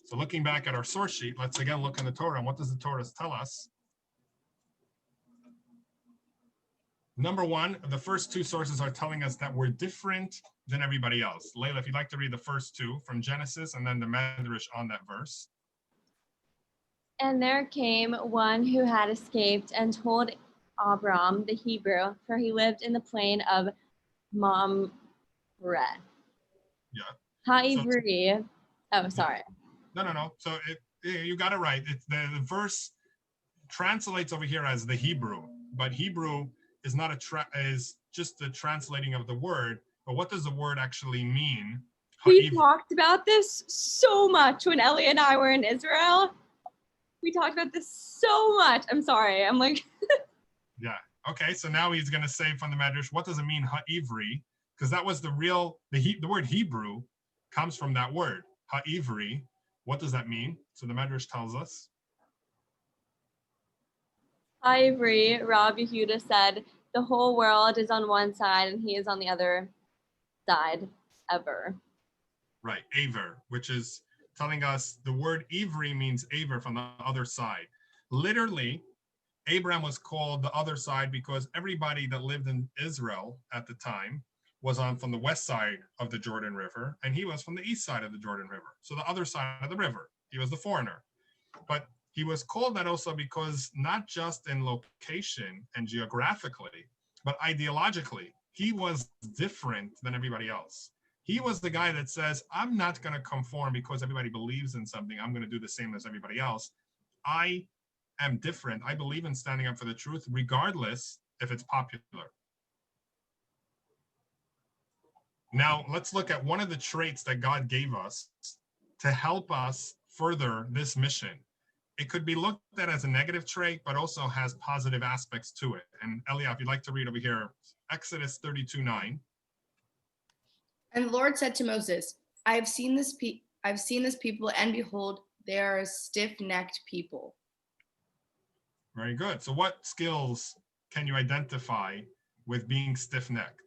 So looking back at our source sheet, let's again look in the Torah. And what does the Torah tell us? Number one, the first two sources are telling us that we're different than everybody else. Layla, if you'd like to read the first two from Genesis and then the Medrash on that verse. And there came one who had escaped and told Abram the Hebrew, for he lived in the plain of Mamre. Yeah. Ha'ivri. Oh, sorry. No. So you got it right. It's the verse translates over here as the Hebrew, but Hebrew is not is just the translating of the word. But what does the word actually mean? We talked about this so much when Ellie and I were in Israel. We talked about this so much. I'm sorry. I'm like. Yeah. Okay. So now he's going to say from the Medrash, what does it mean, ha'ivri? Because that was the word Hebrew comes from that word, ha'ivri. What does that mean? So the Medrash tells us. Ha'ivri, Rabbi Yehuda said, the whole world is on one side and he is on the other side, ever. Right, aver, which is telling us the word ivri means aver, from the other side. Literally, Abraham was called the other side because everybody that lived in Israel at the time was from the west side of the Jordan River, and he was from the east side of the Jordan River. So the other side of the river. He was the foreigner. But he was called that also because not just in location and geographically, but ideologically, he was different than everybody else. He was the guy that says, I'm not going to conform because everybody believes in something. I'm going to do the same as everybody else. I am different. I believe in standing up for the truth, regardless if it's popular. Now, let's look at one of the traits that God gave us to help us further this mission. It could be looked at as a negative trait, but also has positive aspects to it. And Elia, if you'd like to read over here, Exodus 32:9. And the Lord said to Moses, I've seen this people, and behold, they are a stiff-necked people. Very good. So what skills can you identify with being stiff-necked?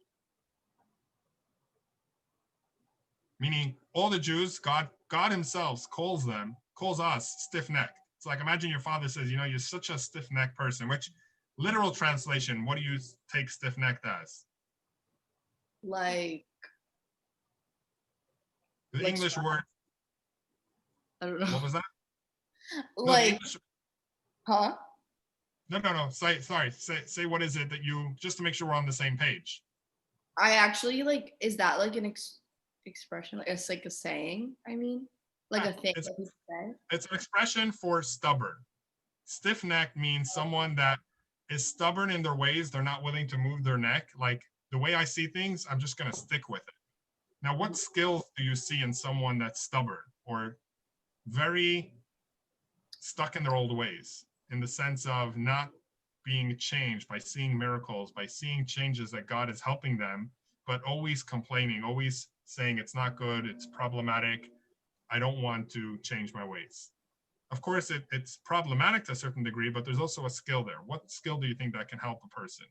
Meaning all the Jews, God himself calls us stiff-necked. It's like, imagine your father says, you're such a stiff-necked person, which literal translation, what do you take stiff-necked as? Like the English word. I don't know. What was that? Like, huh? No. Say what is it that you, just to make sure we're on the same page. I actually is that like an expression? Like it's like a saying, I mean? Like a thing that people say? It's an expression for stubborn. Stiff-necked means someone that is stubborn in their ways. They're not willing to move their neck. Like, the way I see things, I'm just going to stick with it. Now, what skills do you see in someone that's stubborn or very stuck in their old ways, in the sense of not being changed by seeing miracles, by seeing changes that God is helping them, but always complaining, always saying it's not good, it's problematic, I don't want to change my ways? Of course, it's problematic to a certain degree, but there's also a skill there. What skill do you think that can help a person?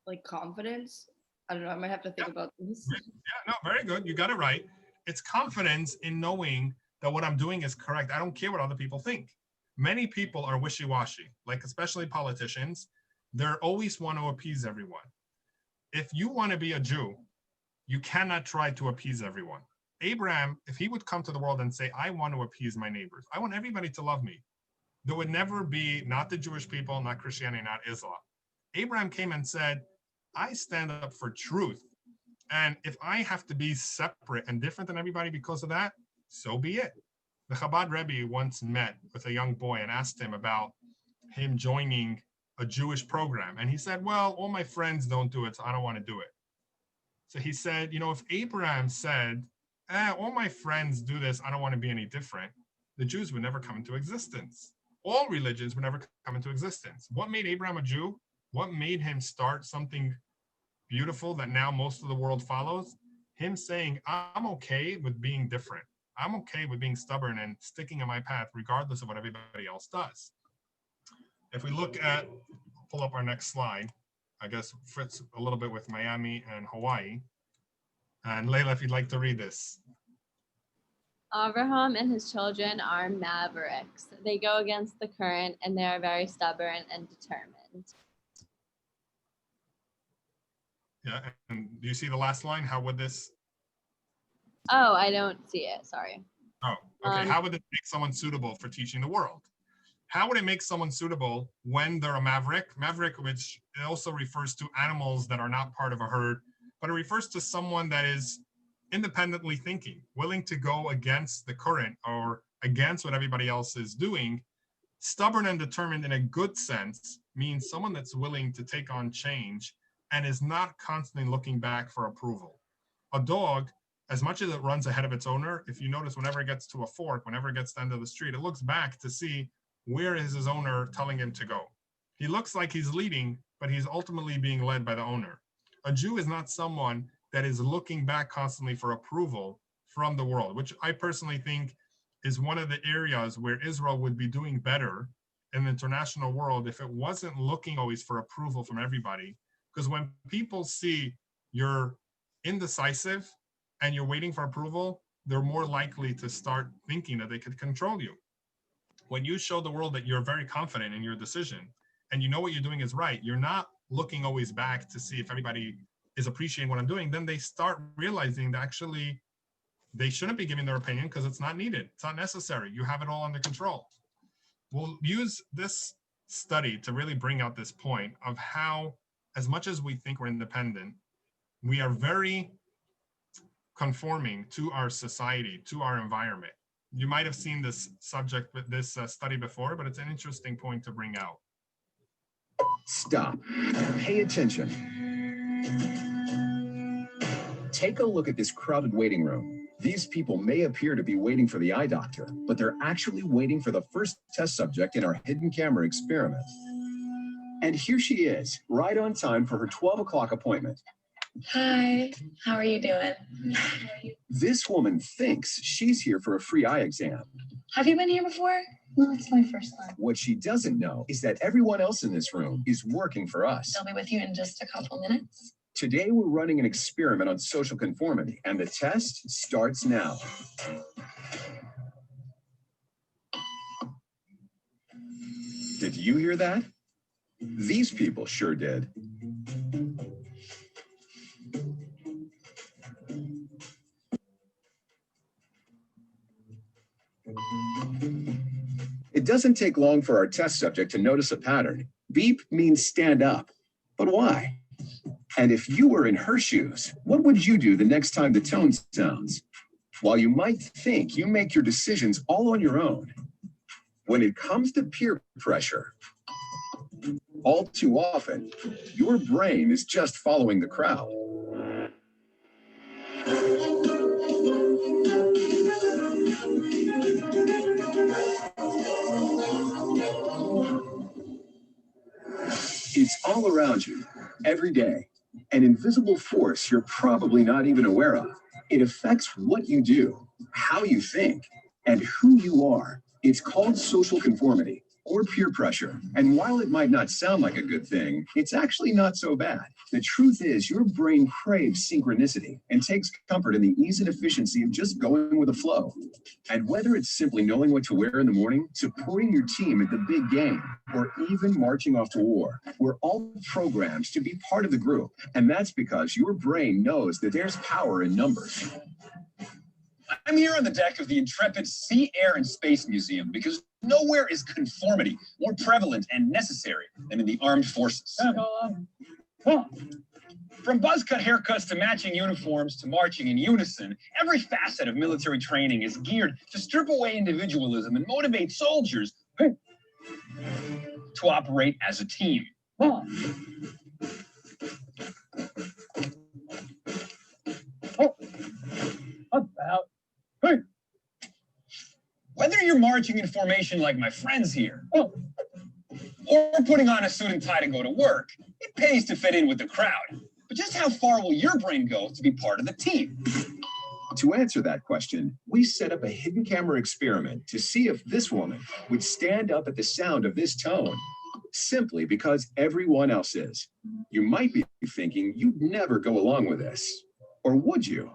Like confidence? I don't know. I might have to think about this. Yeah, no, very good. You got it right. It's confidence in knowing that what I'm doing is correct. I don't care what other people think. Many people are wishy-washy, like especially politicians. They always want to appease everyone. If you want to be a Jew, you cannot try to appease everyone. Abraham, if he would come to the world and say, I want to appease my neighbors, I want everybody to love me, there would never be not the Jewish people, not Christianity, not Islam. Abraham came and said, I stand up for truth. And if I have to be separate and different than everybody because of that, so be it. The Chabad Rebbe once met with a young boy and asked him about him joining a Jewish program. And he said, well, all my friends don't do it, so I don't want to do it. So he said, if Abraham said, all my friends do this, I don't want to be any different, the Jews would never come into existence. All religions would never come into existence. What made Abraham a Jew? What made him start something beautiful that now most of the world follows? Him saying, I'm okay with being different. I'm okay with being stubborn and sticking on my path regardless of what everybody else does. If we look at, pull up our next slide, I guess fits a little bit with Miami and Hawaii. And Layla, if you'd like to read this. Abraham and his children are mavericks. They go against the current and they are very stubborn and determined. Yeah, and do you see the last line? How would this? Oh, I don't see it, sorry. Oh, okay. How would it make someone suitable for teaching the world? How would it make someone suitable when they're a maverick? Maverick, which also refers to animals that are not part of a herd, but it refers to someone that is independently thinking, willing to go against the current or against what everybody else is doing. Stubborn and determined in a good sense means someone that's willing to take on change and is not constantly looking back for approval. A dog, as much as it runs ahead of its owner, if you notice, whenever it gets to a fork, whenever it gets to the end of the street, it looks back to see where is his owner telling him to go. He looks like he's leading, but he's ultimately being led by the owner. A Jew is not someone that is looking back constantly for approval from the world, which I personally think is one of the areas where Israel would be doing better in the international world if it wasn't looking always for approval from everybody. Because when people see you're indecisive and you're waiting for approval, they're more likely to start thinking that they could control you. When you show the world that you're very confident in your decision and you know what you're doing is right, you're not looking always back to see if everybody is appreciating what I'm doing, then they start realizing that actually they shouldn't be giving their opinion because it's not needed. It's not necessary. You have it all under control. We'll use this study to really bring out this point of how, as much as we think we're independent, we are very conforming to our society, to our environment. You might have seen this subject with this study before, but it's an interesting point to bring out. Stop. Pay attention. Take a look at this crowded waiting room. These people may appear to be waiting for the eye doctor, but they're actually waiting for the first test subject in our hidden camera experiment. And here she is, right on time for her 12 o'clock appointment. Hi, how are you doing? This woman thinks she's here for a free eye exam. Have you been here before? No, it's my first time. What she doesn't know is that everyone else in this room is working for us. I'll be with you in just a couple minutes. Today, we're running an experiment on social conformity, and the test starts now. Did you hear that? These people sure did. It doesn't take long for our test subject to notice a pattern. Beep means stand up. But why? And if you were in her shoes, what would you do the next time the tone sounds? While you might think you make your decisions all on your own, when it comes to peer pressure, all too often, your brain is just following the crowd. It's all around you, every day. An invisible force you're probably not even aware of. It affects what you do, how you think, and who you are. It's called social conformity. or peer pressure. And while it might not sound like a good thing, it's actually not so bad. The truth is, your brain craves synchronicity and takes comfort in the ease and efficiency of just going with the flow. And whether it's simply knowing what to wear in the morning, supporting your team at the big game, or even marching off to war, we're all programmed to be part of the group. And that's because your brain knows that there's power in numbers. I'm here on the deck of the intrepid Sea, Air, and Space Museum because nowhere is conformity more prevalent and necessary than in the armed forces. From buzz cut haircuts to matching uniforms to marching in unison, every facet of military training is geared to strip away individualism and motivate soldiers to operate as a team. Whether you're marching in formation like my friends here, or putting on a suit and tie to go to work, it pays to fit in with the crowd. But just how far will your brain go to be part of the team? To answer that question, we set up a hidden camera experiment to see if this woman would stand up at the sound of this tone, simply because everyone else is. You might be thinking you'd never go along with this, or would you?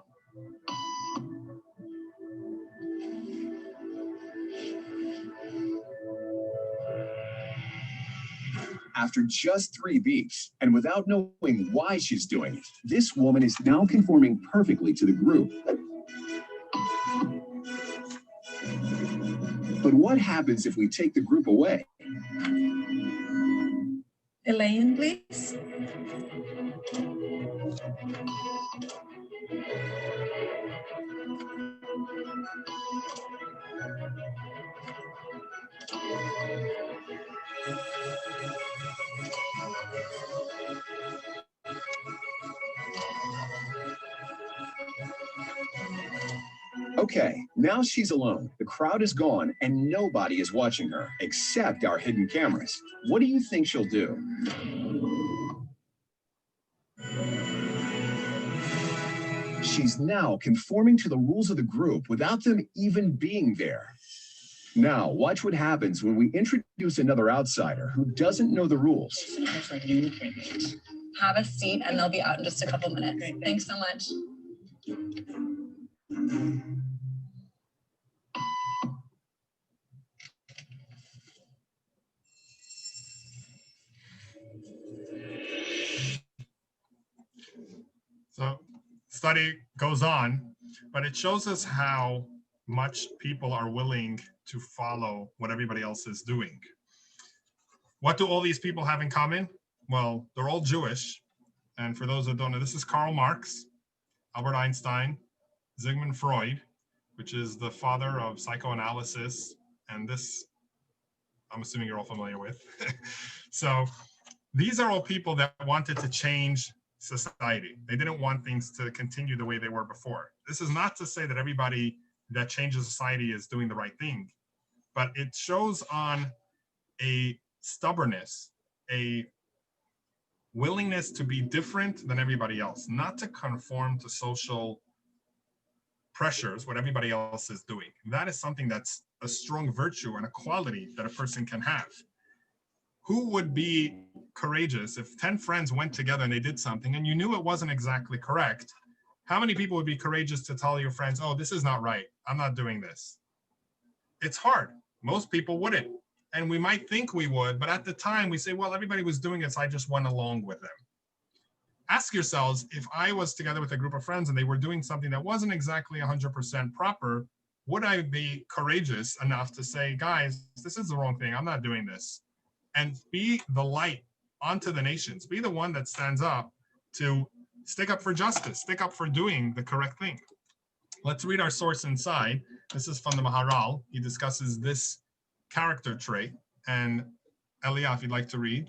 After just 3 beats, and without knowing why she's doing it, this woman is now conforming perfectly to the group. But what happens if we take the group away? Elaine, please. Okay, now she's alone. The crowd is gone and nobody is watching her except our hidden cameras. What do you think she'll do? She's now conforming to the rules of the group without them even being there. Now, watch what happens when we introduce another outsider who doesn't know the rules. Have a seat and they'll be out in just a couple minutes. Great. Thanks so much. So study goes on, but it shows us how much people are willing to follow what everybody else is doing. What do all these people have in common? Well, they're all Jewish. And for those that don't know, this is Karl Marx, Albert Einstein, Sigmund Freud, which is the father of psychoanalysis. And this, I'm assuming you're all familiar with. So these are all people that wanted to change society. They didn't want things to continue the way they were before. This is not to say that everybody that changes society is doing the right thing, but it shows on a stubbornness, a willingness to be different than everybody else, not to conform to social pressures, what everybody else is doing. That is something that's a strong virtue and a quality that a person can have. Who would be courageous if 10 friends went together and they did something and you knew it wasn't exactly correct? How many people would be courageous to tell your friends, oh, this is not right, I'm not doing this? It's hard. Most people wouldn't. And we might think we would, but at the time we say, well, everybody was doing it, so I just went along with them. Ask yourselves, if I was together with a group of friends and they were doing something that wasn't exactly 100% proper, would I be courageous enough to say, guys, this is the wrong thing, I'm not doing this? And be the light onto the nations. Be the one that stands up to stick up for justice, stick up for doing the correct thing. Let's read our source inside. This is from the Maharal. He discusses this character trait. And Elia, if you'd like to read.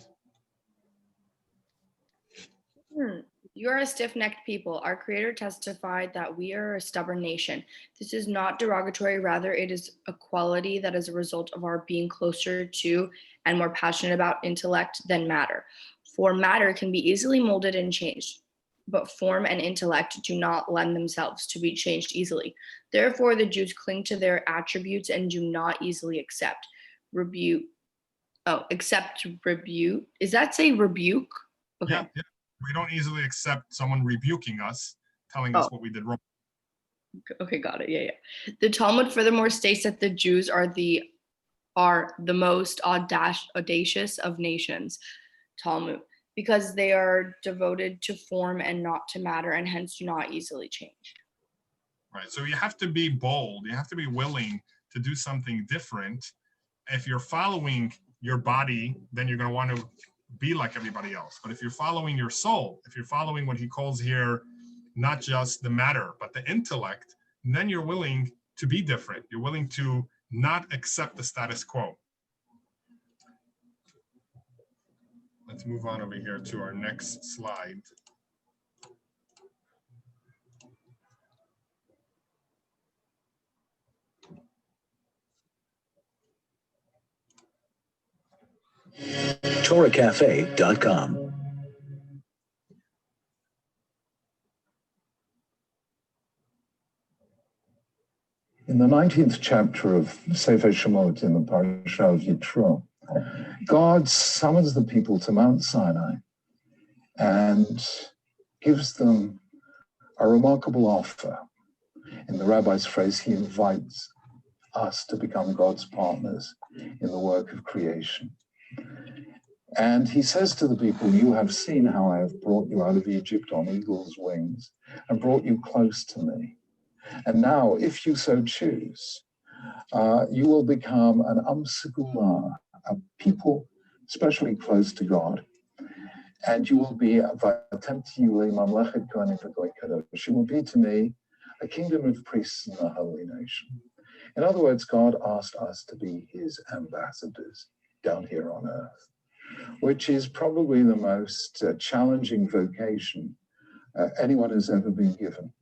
You are a stiff-necked people. Our Creator testified that we are a stubborn nation. This is not derogatory. Rather, it is a quality that is a result of our being closer to and more passionate about intellect than matter. For matter can be easily molded and changed, but form and intellect do not lend themselves to be changed easily. Therefore, the Jews cling to their attributes and do not easily accept, rebuke, Oh, accept rebuke. Does that say rebuke? Okay. Yeah, yeah. We don't easily accept someone rebuking us, telling us what we did wrong. Okay, got it. Yeah. The Talmud furthermore states that the Jews are the most audacious of nations. Talmud, because they are devoted to form and not to matter, and hence do not easily change. Right. So you have to be bold. You have to be willing to do something different. If you're following your body, then you're going to want to be like everybody else. But if you're following your soul, if you're following what he calls here, not just the matter, but the intellect, then you're willing to be different. You're willing to not accept the status quo. Let's move on over here to our next slide. TorahCafe.com. In the 19th chapter of Sefer Shemot in the Parashah of Yitro, God summons the people to Mount Sinai and gives them a remarkable offer. In the rabbi's phrase, he invites us to become God's partners in the work of creation. And he says to the people, you have seen how I have brought you out of Egypt on eagle's wings and brought you close to me. And now, if you so choose, you will become an Segula, a people especially close to God. And you will be, you will be to me a kingdom of priests and a holy nation. In other words, God asked us to be his ambassadors down here on earth, which is probably the most challenging vocation anyone has ever been given.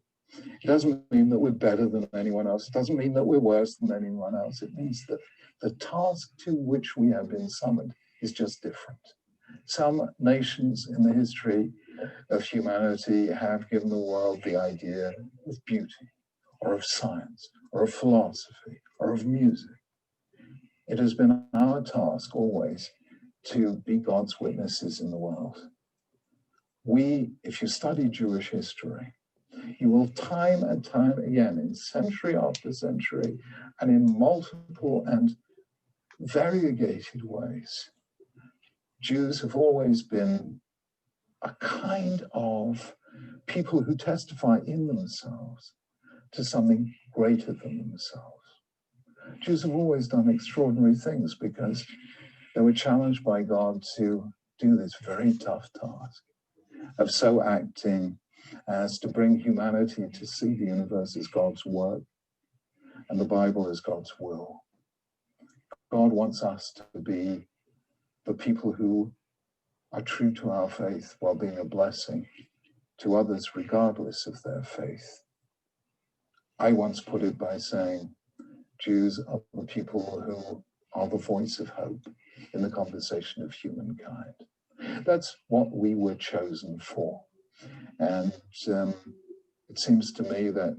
It doesn't mean that we're better than anyone else. It doesn't mean that we're worse than anyone else. It means that the task to which we have been summoned is just different. Some nations in the history of humanity have given the world the idea of beauty, or of science, or of philosophy, or of music. It has been our task always to be God's witnesses in the world. If you study Jewish history, you will time and time again, in century after century, and in multiple and variegated ways, Jews have always been a kind of people who testify in themselves to something greater than themselves. Jews have always done extraordinary things because they were challenged by God to do this very tough task of so acting as to bring humanity to see the universe as God's work and the Bible as God's will. God wants us to be the people who are true to our faith while being a blessing to others regardless of their faith. I once put it by saying, Jews are the people who are the voice of hope in the conversation of humankind. That's what we were chosen for. And it seems to me that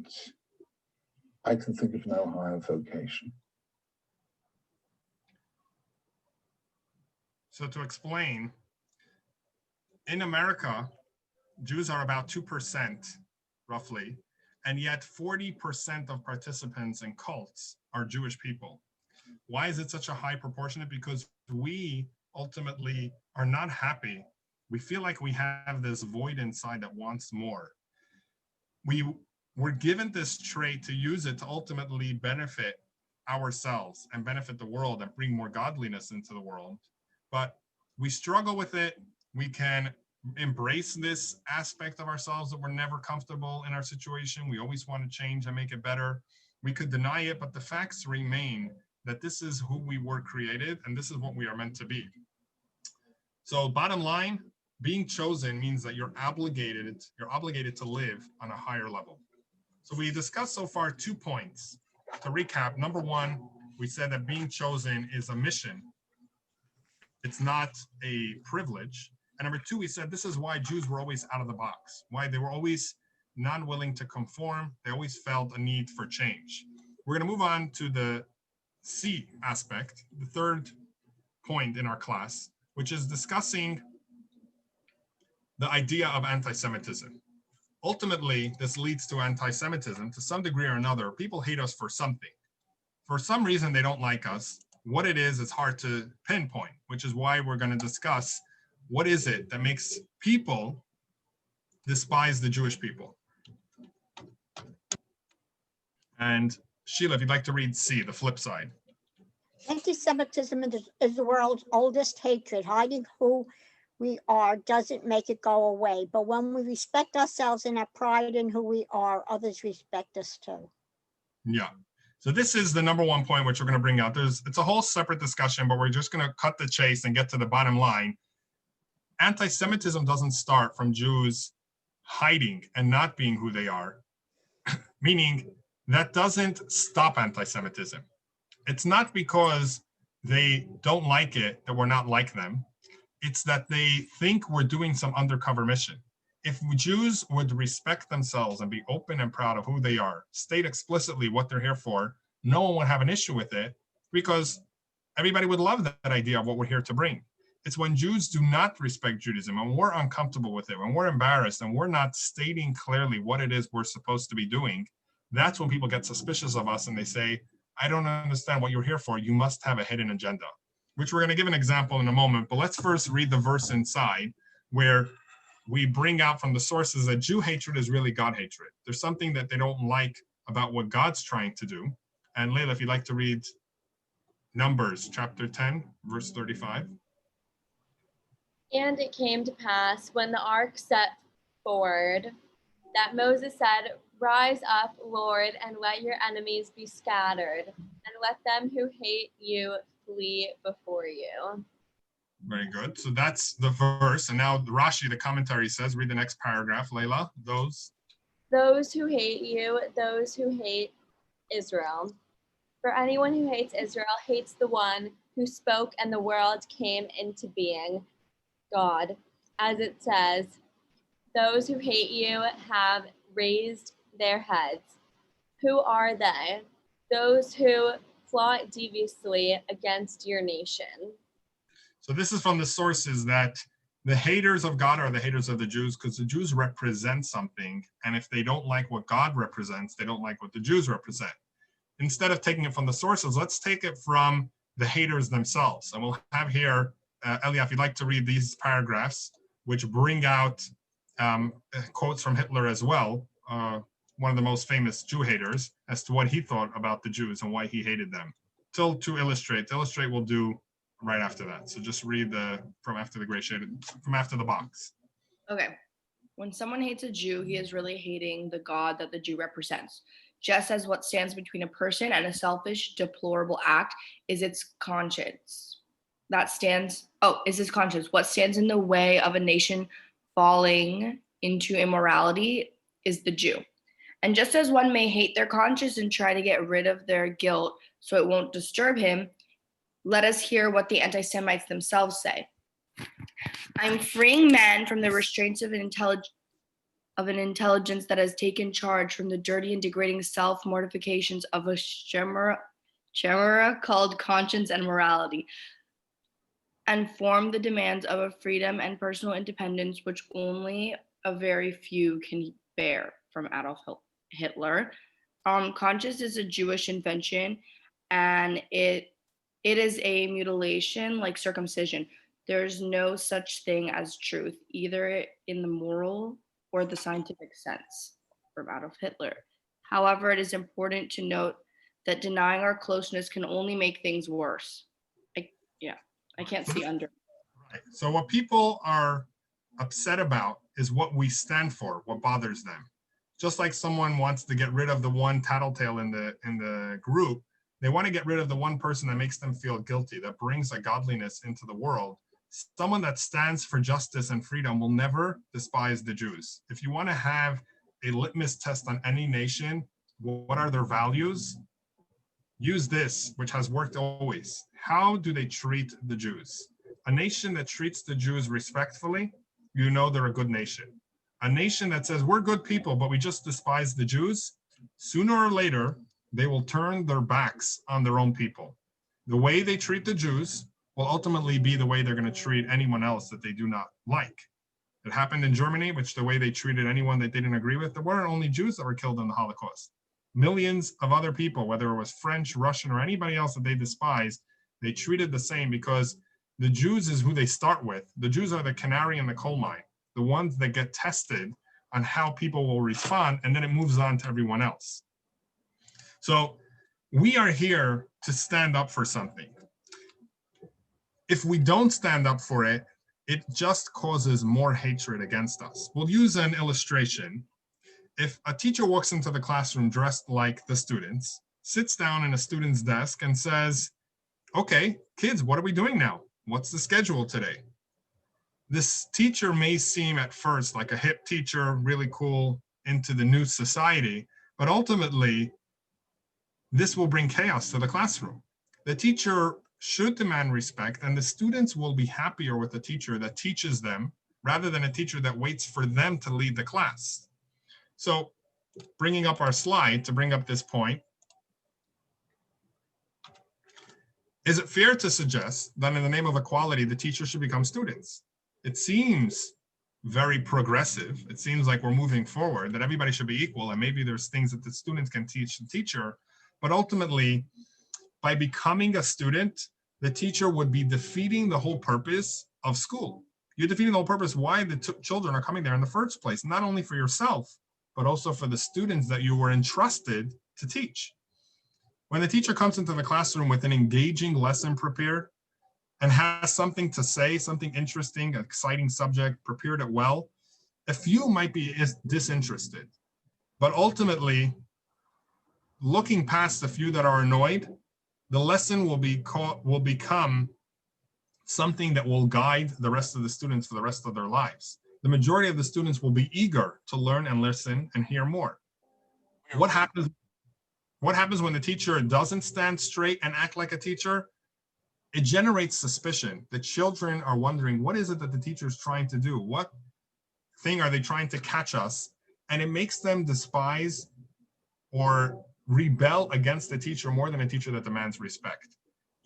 I can think of no higher vocation. So to explain, in America, Jews are about 2%, roughly, and yet 40% of participants in cults are Jewish people. Why is it such a high proportion? Because we ultimately are not happy. We feel like we have this void inside that wants more. We were given this trait to use it to ultimately benefit ourselves and benefit the world and bring more godliness into the world. But we struggle with it. We can embrace this aspect of ourselves that we're never comfortable in our situation. We always want to change and make it better. We could deny it, but the facts remain that this is who we were created and this is what we are meant to be. So bottom line, being chosen means that you're obligated to live on a higher level. So we discussed so far 2 points. To recap, number one, we said that being chosen is a mission. It's not a privilege. And number two, we said this is why Jews were always out of the box, why they were always not willing to conform. They always felt a need for change. We're going to move on to the C aspect, the third point in our class, which is discussing the idea of anti-Semitism. Ultimately, this leads to anti-Semitism to some degree or another. People hate us for something. For some reason, they don't like us. What it is hard to pinpoint, which is why we're going to discuss what is it that makes people despise the Jewish people. And Sheila, if you'd like to read C, the flip side. Anti-Semitism is the world's oldest hatred. Hiding who we are doesn't make it go away. But when we respect ourselves and have pride in who we are, others respect us too. Yeah. So this is the number one point which we're going to bring out. It's a whole separate discussion, but we're just going to cut the chase and get to the bottom line. Anti-Semitism doesn't start from Jews hiding and not being who they are, meaning that doesn't stop anti-Semitism. It's not because they don't like it that we're not like them. It's that they think we're doing some undercover mission. If Jews would respect themselves and be open and proud of who they are, state explicitly what they're here for, no one would have an issue with it because everybody would love that idea of what we're here to bring. It's when Jews do not respect Judaism and we're uncomfortable with it, when we're embarrassed and we're not stating clearly what it is we're supposed to be doing, that's when people get suspicious of us and they say, I don't understand what you're here for. You must have a hidden agenda, which we're going to give an example in a moment. But let's first read the verse inside where we bring out from the sources that Jew hatred is really God hatred. There's something that they don't like about what God's trying to do. And Layla, if you'd like to read Numbers chapter 10, verse 35. And it came to pass when the ark set forward that Moses said, Rise up, Lord, and let your enemies be scattered, and let them who hate you flee before you. Very good. So that's the verse. And now Rashi, the commentary says, read the next paragraph, Layla. Those who hate you, those who hate Israel. For anyone who hates Israel hates the one who spoke and the world came into being, God. As it says, those who hate you have raised their heads. Who are they? Those who plot deviously against your nation. So this is from the sources that the haters of God are the haters of the Jews because the Jews represent something. And if they don't like what God represents, they don't like what the Jews represent. Instead of taking it from the sources, let's take it from the haters themselves. And we'll have here, Elia, if you'd like to read these paragraphs, which bring out quotes from Hitler as well, one of the most famous Jew haters, as to what he thought about the Jews and why he hated them. To illustrate. To illustrate, we'll do right after that. So just read from after the box. Okay. When someone hates a Jew, he is really hating the God that the Jew represents. Just as what stands between a person and a selfish, deplorable act is its conscience. Is his conscience. What stands in the way of a nation falling into immorality is the Jew. And just as one may hate their conscience and try to get rid of their guilt so it won't disturb him, let us hear what the anti-Semites themselves say. I'm freeing man from the restraints of an intelligence that has taken charge from the dirty and degrading self-mortifications of a chimera called conscience and morality, and form the demands of a freedom and personal independence which only a very few can bear. From Adolf Hitler. Conscience is a Jewish invention, and it is a mutilation like circumcision. There's no such thing as truth, either in the moral or the scientific sense. From Adolf Hitler. However, it is important to note that denying our closeness can only make things worse. I can't see under. Right. So what people are upset about is what we stand for, what bothers them. Just like someone wants to get rid of the one tattletale in the group, they want to get rid of the one person that makes them feel guilty, that brings a godliness into the world. Someone that stands for justice and freedom will never despise the Jews. If you want to have a litmus test on any nation, what are their values? Use this, which has worked always. How do they treat the Jews? A nation that treats the Jews respectfully, you know they're a good nation. A nation that says, we're good people, but we just despise the Jews, sooner or later, they will turn their backs on their own people. The way they treat the Jews will ultimately be the way they're going to treat anyone else that they do not like. It happened in Germany, which the way they treated anyone that they didn't agree with, there weren't only Jews that were killed in the Holocaust. Millions of other people, whether it was French, Russian, or anybody else that they despised, they treated the same because the Jews is who they start with. The Jews are the canary in the coal mine, the ones that get tested on how people will respond, and then it moves on to everyone else. So we are here to stand up for something. If we don't stand up for it, it just causes more hatred against us. We'll use an illustration. If a teacher walks into the classroom dressed like the students, sits down in a student's desk and says, okay, kids, what are we doing now? What's the schedule today? This teacher may seem at first like a hip teacher, really cool, into the new society, but ultimately, this will bring chaos to the classroom. The teacher should demand respect, and the students will be happier with a teacher that teaches them rather than a teacher that waits for them to lead the class. So bringing up our slide to bring up this point, is it fair to suggest that in the name of equality, the teacher should become students? It seems very progressive. It seems like we're moving forward, that everybody should be equal, and maybe there's things that the students can teach the teacher, but ultimately, by becoming a student, the teacher would be defeating the whole purpose of school. You're defeating the whole purpose why the children are coming there in the first place, not only for yourself, but also for the students that you were entrusted to teach. When the teacher comes into the classroom with an engaging lesson prepared and has something to say, something interesting, an exciting subject, prepared it well, a few might be disinterested, but ultimately, looking past the few that are annoyed, the lesson will become something that will guide the rest of the students for the rest of their lives. The majority of the students will be eager to learn and listen and hear more. What happens when the teacher doesn't stand straight and act like a teacher? It generates suspicion. The children are wondering, what is it that the teacher is trying to do? What thing are they trying to catch us? And it makes them despise or rebel against the teacher more than a teacher that demands respect.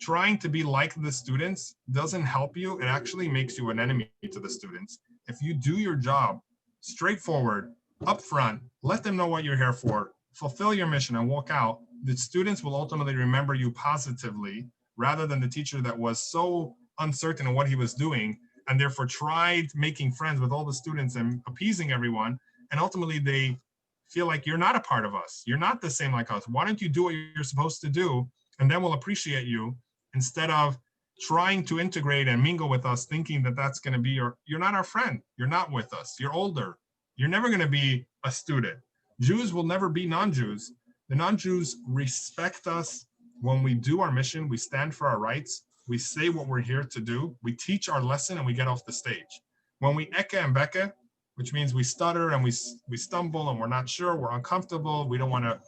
Trying to be like the students doesn't help you. It actually makes you an enemy to the students. If you do your job straightforward, upfront, let them know what you're here for, fulfill your mission and walk out, the students will ultimately remember you positively rather than the teacher that was so uncertain in what he was doing and therefore tried making friends with all the students and appeasing everyone. And ultimately they feel like you're not a part of us. You're not the same like us. Why don't you do what you're supposed to do? And then we'll appreciate you, instead of trying to integrate and mingle with us, thinking that that's going to be you're not our friend. You're not with us. You're older. You're never going to be a student. Jews will never be non-Jews. The non-Jews respect us when we do our mission. We stand for our rights. We say what we're here to do. We teach our lesson and we get off the stage. When we eke and beke, which means we stutter and we stumble and we're not sure, we're uncomfortable, we don't want to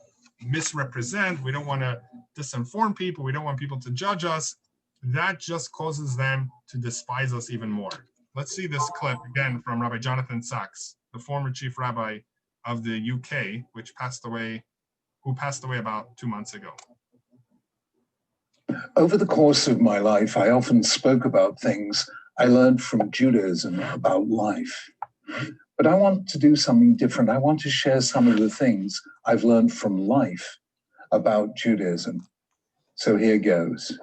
misrepresent, we don't want to disinform people, we don't want people to judge us, that just causes them to despise us even more. Let's see this clip again from Rabbi Jonathan Sachs, the former chief rabbi of the UK, who passed away about 2 months ago. Over the course of my life, I often spoke about things I learned from Judaism about life. But I want to do something different. I want to share some of the things I've learned from life about Judaism. So here goes.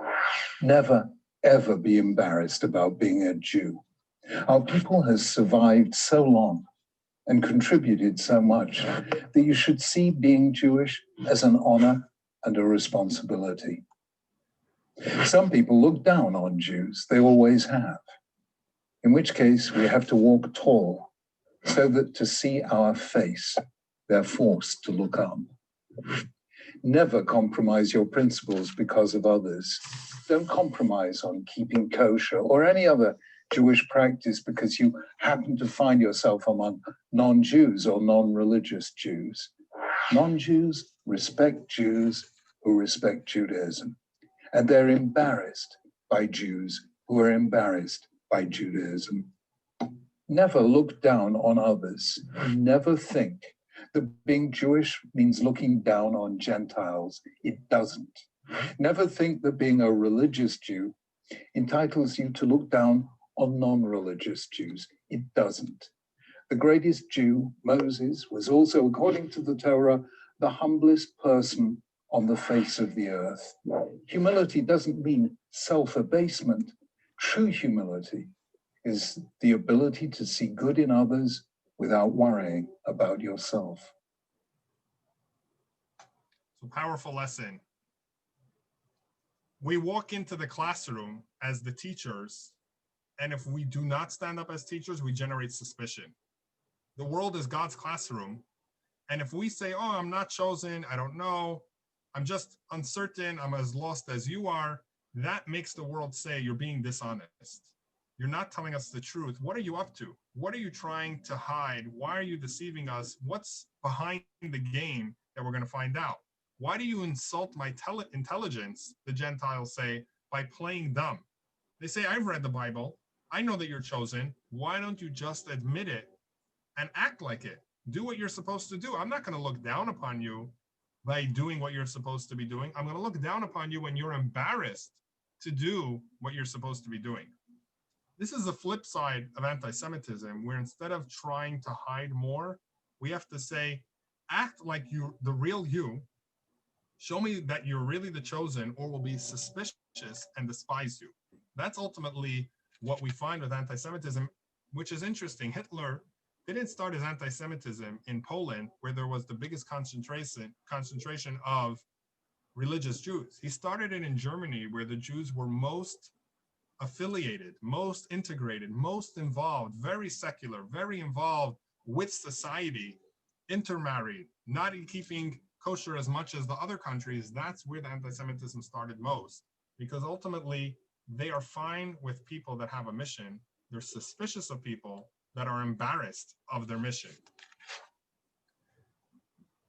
Never, ever be embarrassed about being a Jew. Our people has survived so long and contributed so much that you should see being Jewish as an honor and a responsibility. Some people look down on Jews. They always have. In which case, we have to walk tall, so that to see our face, they're forced to look up. Never compromise your principles because of others. Don't compromise on keeping kosher or any other Jewish practice because you happen to find yourself among non-Jews or non-religious Jews. Non-Jews respect Jews who respect Judaism, and they're embarrassed by Jews who are embarrassed by Judaism. Never look down on others. Never think that being Jewish means looking down on Gentiles. It doesn't. Never think that being a religious Jew entitles you to look down on non-religious Jews. It doesn't. The greatest Jew, Moses, was also, according to the Torah, the humblest person on the face of the earth. Humility doesn't mean self-abasement. True humility is the ability to see good in others without worrying about yourself. So powerful lesson. We walk into the classroom as the teachers, and if we do not stand up as teachers, we generate suspicion. The world is God's classroom, and if we say, oh, I'm not chosen, I don't know, I'm just uncertain, I'm as lost as you are, that makes the world say you're being dishonest. You're not telling us the truth. What are you up to? What are you trying to hide? Why are you deceiving us? What's behind the game that we're going to find out? Why do you insult my intelligence, the Gentiles say, by playing dumb? They say, I've read the Bible. I know that you're chosen. Why don't you just admit it and act like it? Do what you're supposed to do. I'm not going to look down upon you by doing what you're supposed to be doing. I'm going to look down upon you when you're embarrassed to do what you're supposed to be doing. This is the flip side of anti-Semitism, where instead of trying to hide more, we have to say, act like you're the real you. Show me that you're really the chosen, or we'll be suspicious and despise you. That's ultimately what we find with anti-Semitism, which is interesting. Hitler didn't start his anti-Semitism in Poland, where there was the biggest concentration of religious Jews. He started it in Germany, where the Jews were most affiliated, most integrated, most involved, very secular, very involved with society, intermarried, not in keeping kosher as much as the other countries. That's where the anti-Semitism started most, because ultimately they are fine with people that have a mission. They're suspicious of people that are embarrassed of their mission.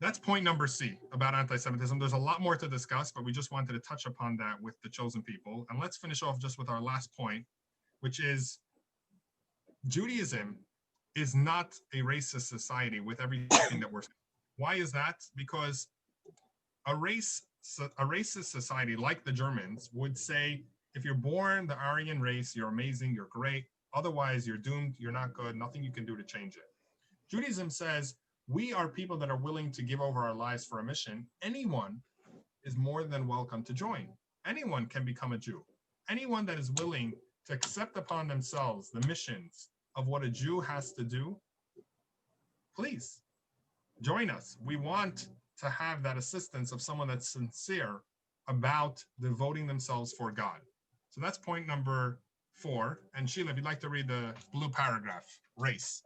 That's point number C about anti-Semitism. There's a lot more to discuss, but we just wanted to touch upon that with the chosen people. And let's finish off just with our last point, which is Judaism is not a racist society with everything that we're saying. Why is that? Because a racist society like the Germans would say, if you're born the Aryan race, you're amazing, you're great. Otherwise, you're doomed, you're not good, nothing you can do to change it. Judaism says, we are people that are willing to give over our lives for a mission. Anyone is more than welcome to join. Anyone can become a Jew. Anyone that is willing to accept upon themselves the missions of what a Jew has to do, please join us. We want to have that assistance of someone that's sincere about devoting themselves for God. So that's point number 4. And Sheila, if you'd like to read the blue paragraph, race.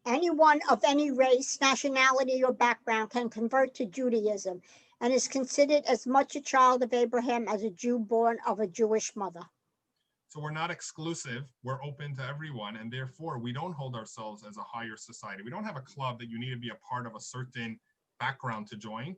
Anyone of any race, nationality, or background can convert to Judaism and is considered as much a child of Abraham as a Jew born of a Jewish mother. So we're not exclusive, we're open to everyone, and therefore we don't hold ourselves as a higher society. We don't have a club that you need to be a part of a certain background to join.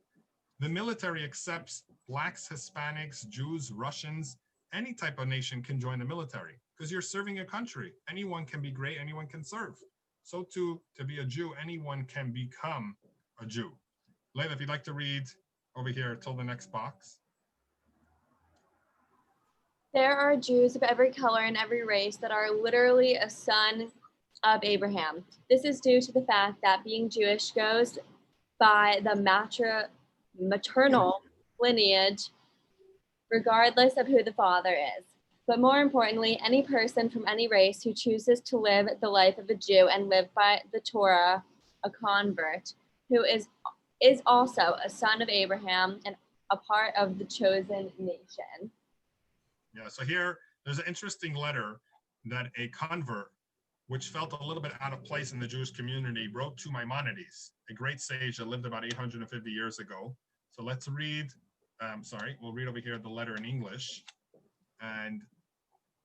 The military accepts Blacks, Hispanics, Jews, Russians, any type of nation can join the military because you're serving a country. Anyone can be great, anyone can serve. So too, to be a Jew, anyone can become a Jew. Layla, if you'd like to read over here till the next box. There are Jews of every color and every race that are literally a son of Abraham. This is due to the fact that being Jewish goes by the maternal lineage, regardless of who the father is. But more importantly, any person from any race who chooses to live the life of a Jew and live by the Torah, a convert, who is also a son of Abraham and a part of the chosen nation. Yeah, so here, there's an interesting letter that a convert, which felt a little bit out of place in the Jewish community, wrote to Maimonides, a great sage that lived about 850 years ago. So let's read, we'll read over here the letter in English. And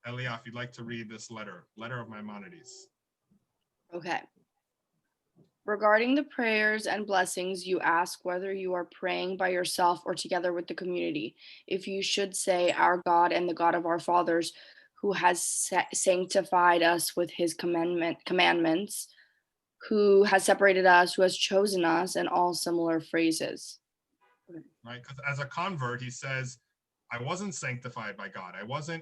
Elia, if you'd like to read this letter of Maimonides. Okay. Regarding the prayers and blessings, you ask whether you are praying by yourself or together with the community. If you should say, our God and the God of our fathers, who has sanctified us with his commandments, who has separated us, who has chosen us, and all similar phrases. Right, because as a convert, he says, I wasn't sanctified by God.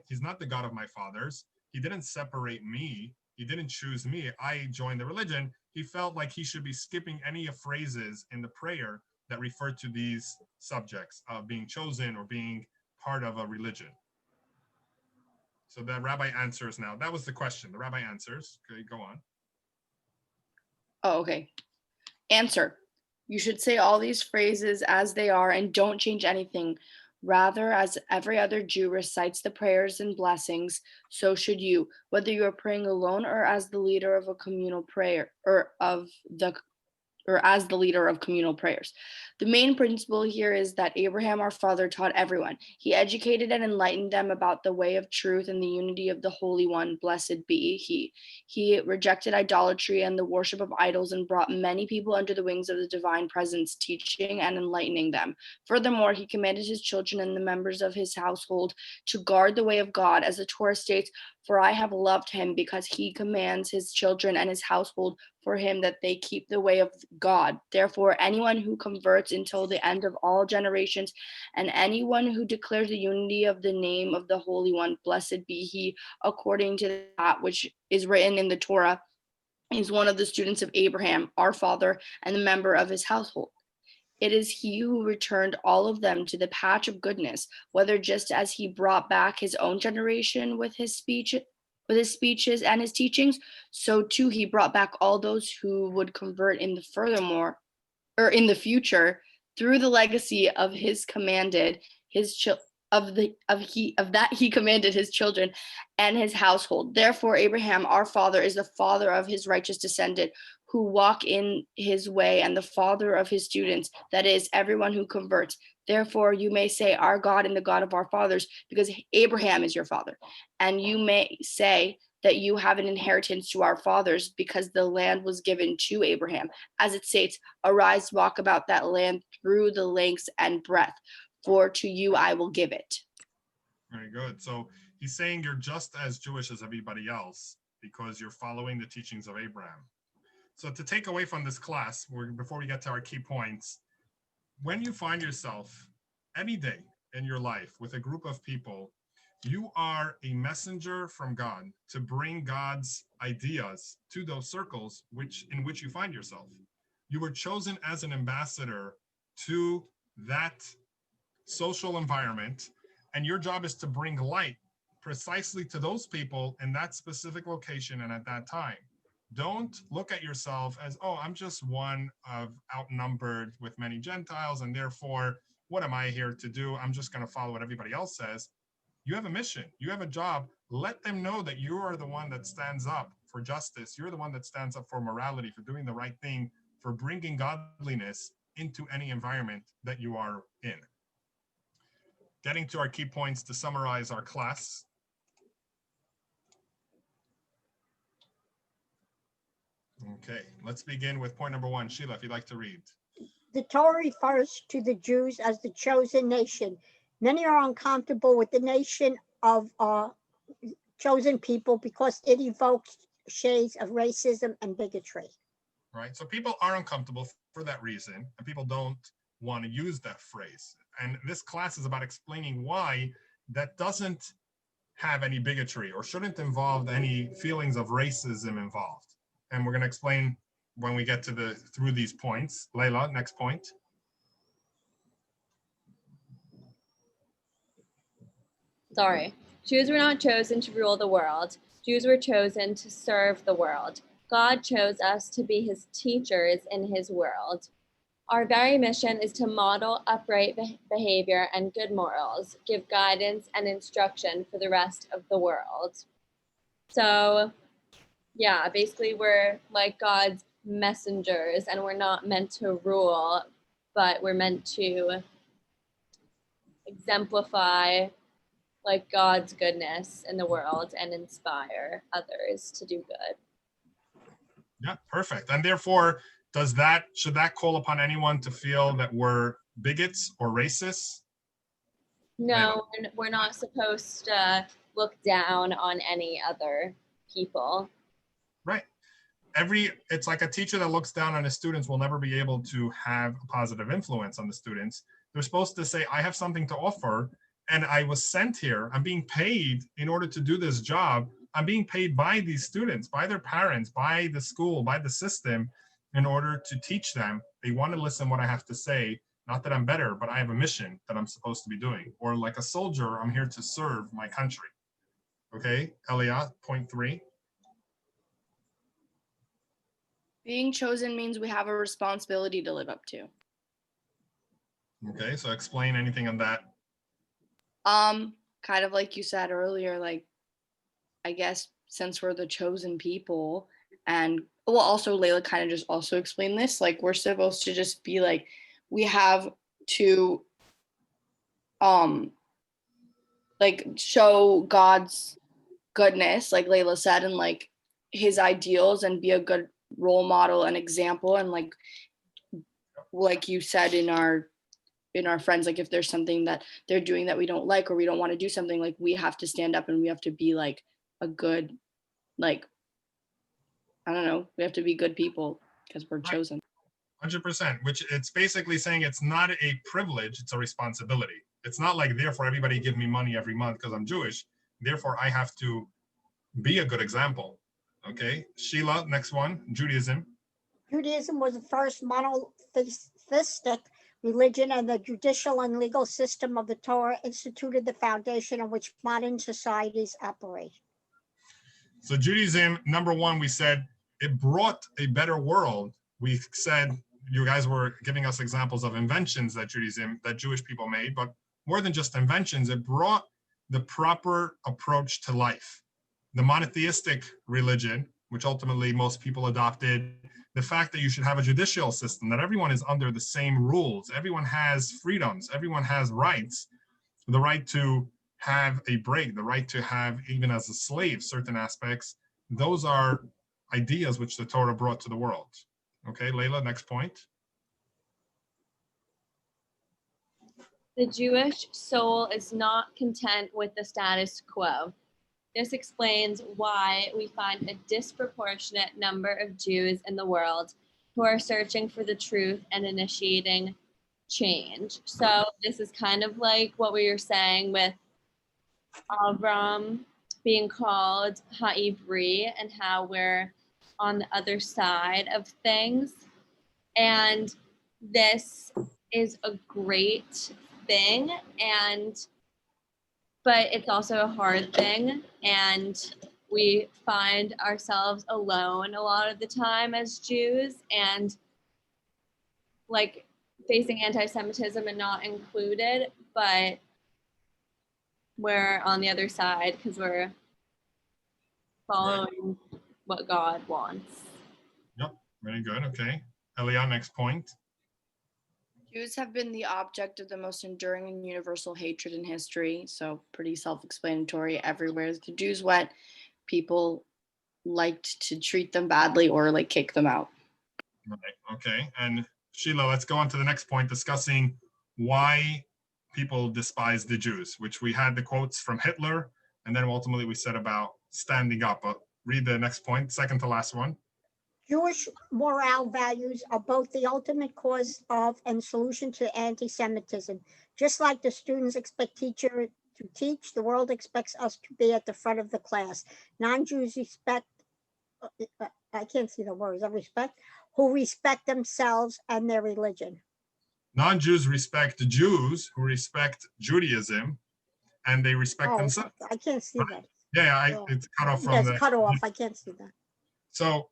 He's not the God of my fathers. He didn't separate me. He didn't choose me. I joined the religion. He felt like he should be skipping any of phrases in the prayer that refer to these subjects of being chosen or being part of a religion. So the rabbi answers now. That was the question. The rabbi answers. Okay, go on. Oh, okay. Answer. You should say all these phrases as they are and don't change anything. Rather, as every other Jew recites the prayers and blessings, so should you, whether you are praying alone or as the leader of a communal prayer or as the leader of communal prayers. The main principle here is that Abraham, our father, taught everyone. He educated and enlightened them about the way of truth and the unity of the Holy One, blessed be He. He rejected idolatry and the worship of idols and brought many people under the wings of the divine presence, teaching and enlightening them. Furthermore, he commanded his children and the members of his household to guard the way of God, as the Torah states, "For I have loved him, because he commands his children and his household for him that they keep the way of God. Therefore, anyone who converts until the end of all generations, and anyone who declares the unity of the name of the Holy One, blessed be He, according to that which is written in the Torah, is one of the students of Abraham, our father, and the member of his household. It is he who returned all of them to the patch of goodness, whether just as he brought back his own generation with his speeches and his teachings, so too he brought back all those who would convert in the future through the legacy of his commanded his he commanded his children and his household. Therefore, Abraham, our father, is the father of his righteous descendant who walk in his way, and the father of his students, that is, everyone who converts. Therefore, you may say, our God and the God of our fathers, because Abraham is your father. And you may say that you have an inheritance to our fathers, because the land was given to Abraham. As it states, arise, walk about that land through the lengths and breadth, for to you I will give it. Very good. So he's saying you're just as Jewish as everybody else because you're following the teachings of Abraham. So to take away from this class, before we get to our key points, when you find yourself any day in your life with a group of people, you are a messenger from God to bring God's ideas to those circles in which you find yourself. You were chosen as an ambassador to that social environment, and your job is to bring light precisely to those people in that specific location and at that time. Don't look at yourself as, oh, I'm just one of outnumbered with many Gentiles, and therefore, what am I here to do? I'm just going to follow what everybody else says. You have a mission. You have a job. Let them know that you are the one that stands up for justice. You're the one that stands up for morality, for doing the right thing, for bringing godliness into any environment that you are in. Getting to our key points to summarize our class. Okay, let's begin with point number 1. Sheila, if you'd like to read. The Torah refers to the Jews as the chosen nation. Many are uncomfortable with the nation of chosen people because it evokes shades of racism and bigotry. Right, so people are uncomfortable for that reason, and people don't want to use that phrase. And this class is about explaining why that doesn't have any bigotry or shouldn't involve any feelings of racism involved. And we're going to explain when we get to through these points. Layla, next point. Sorry. Jews were not chosen to rule the world. Jews were chosen to serve the world. God chose us to be his teachers in his world. Our very mission is to model upright behavior and good morals, give guidance and instruction for the rest of the world. So, yeah, basically we're like God's messengers, and we're not meant to rule, but we're meant to exemplify like God's goodness in the world and inspire others to do good. Yeah, perfect. And therefore, should that call upon anyone to feel that we're bigots or racists? No, we're not supposed to look down on any other people. Right. It's like a teacher that looks down on his students will never be able to have a positive influence on the students. They're supposed to say, I have something to offer, and I was sent here. I'm being paid in order to do this job. I'm being paid by these students, by their parents, by the school, by the system, in order to teach them. They want to listen what I have to say. Not that I'm better, but I have a mission that I'm supposed to be doing. Or like a soldier, I'm here to serve my country. Okay, Elia, point 3. Being chosen means we have a responsibility to live up to. Okay, so explain anything on that. Kind of like you said earlier, like, I guess since we're the chosen people, and well, also Layla kind of just also explained this, like we're supposed to just be like, we have to like show God's goodness, like Layla said, and like his ideals, and be a good role model and example, and like you said in our friends, like if there's something that they're doing that we don't like, or we don't want to do something, like we have to stand up and we have to be like a good, like, I don't know, we have to be good people because we're chosen. 100%, which it's basically saying it's not a privilege, it's a responsibility. It's not like, therefore, everybody give me money every month because I'm Jewish. Therefore, I have to be a good example. Okay, Sheila, next one, Judaism. Judaism was the first monotheistic religion, and the judicial and legal system of the Torah instituted the foundation on which modern societies operate. So Judaism, number one, we said it brought a better world. We said you guys were giving us examples of inventions that Jewish people made, but more than just inventions, it brought the proper approach to life. The monotheistic religion, which ultimately most people adopted, the fact that you should have a judicial system, that everyone is under the same rules, everyone has freedoms, everyone has rights, the right to have a break, the right to have, even as a slave, certain aspects. Those are ideas which the Torah brought to the world. Okay, Layla, next point. The Jewish soul is not content with the status quo. This explains why we find a disproportionate number of Jews in the world who are searching for the truth and initiating change. So this is kind of like what we were saying with Avram being called Ha'ivri, and how we're on the other side of things. And this is a great thing, but it's also a hard thing, and we find ourselves alone a lot of the time as Jews, and like facing anti-Semitism and not included, but we're on the other side because we're following what God wants. Yep, very good. Okay, Elia, next point. Jews have been the object of the most enduring and universal hatred in history. So pretty self-explanatory. Everywhere the Jews went, people liked to treat them badly or like kick them out. Right. Okay, and Sheila, let's go on to the next point, discussing why people despise the Jews, which we had the quotes from Hitler, and then ultimately we said about standing up. But read the next point, second to last one. Jewish moral values are both the ultimate cause of and solution to anti-Semitism. Just like the students expect teachers to teach, the world expects us to be at the front of the class. Non-Jews respect, I can't see the words, who respect themselves and their religion. Non-Jews respect the Jews who respect Judaism, and they respect themselves. I can't see that. Yeah, it's cut off from it's cut off. I can't see that. So,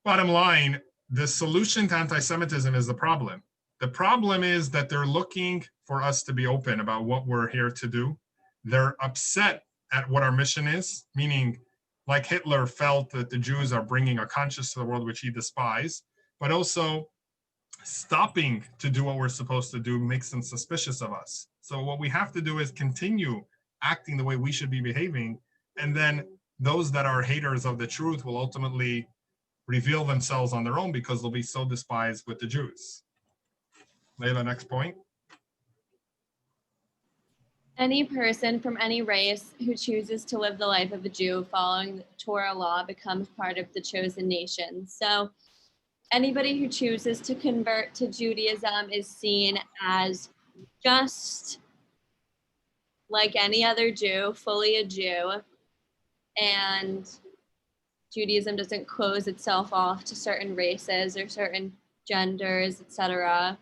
bottom line, the solution to anti-Semitism is the problem. The problem is that they're looking for us to be open about what we're here to do. They're upset at what our mission is, meaning like Hitler felt that the Jews are bringing a conscience to the world which he despised, but also stopping to do what we're supposed to do makes them suspicious of us. So what we have to do is continue acting the way we should be behaving, and then those that are haters of the truth will ultimately reveal themselves on their own because they'll be so despised with the Jews. Layla, next point. Any person from any race who chooses to live the life of a Jew following the Torah law becomes part of the chosen nation. So anybody who chooses to convert to Judaism is seen as just like any other Jew, fully a Jew. And Judaism doesn't close itself off to certain races or certain genders, etc.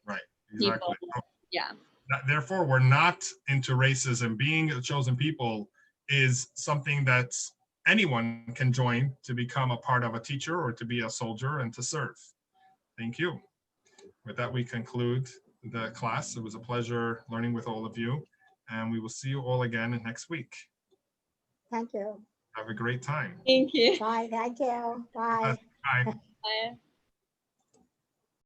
Right, exactly. Yeah. Therefore, we're not into racism. Being a chosen people is something that anyone can join to become a part of a teacher or to be a soldier and to serve. Thank you. With that, we conclude the class. It was a pleasure learning with all of you, and we will see you all again next week. Thank you. Have a great time. Thank you. Bye. Thank you. Bye. Bye. Bye.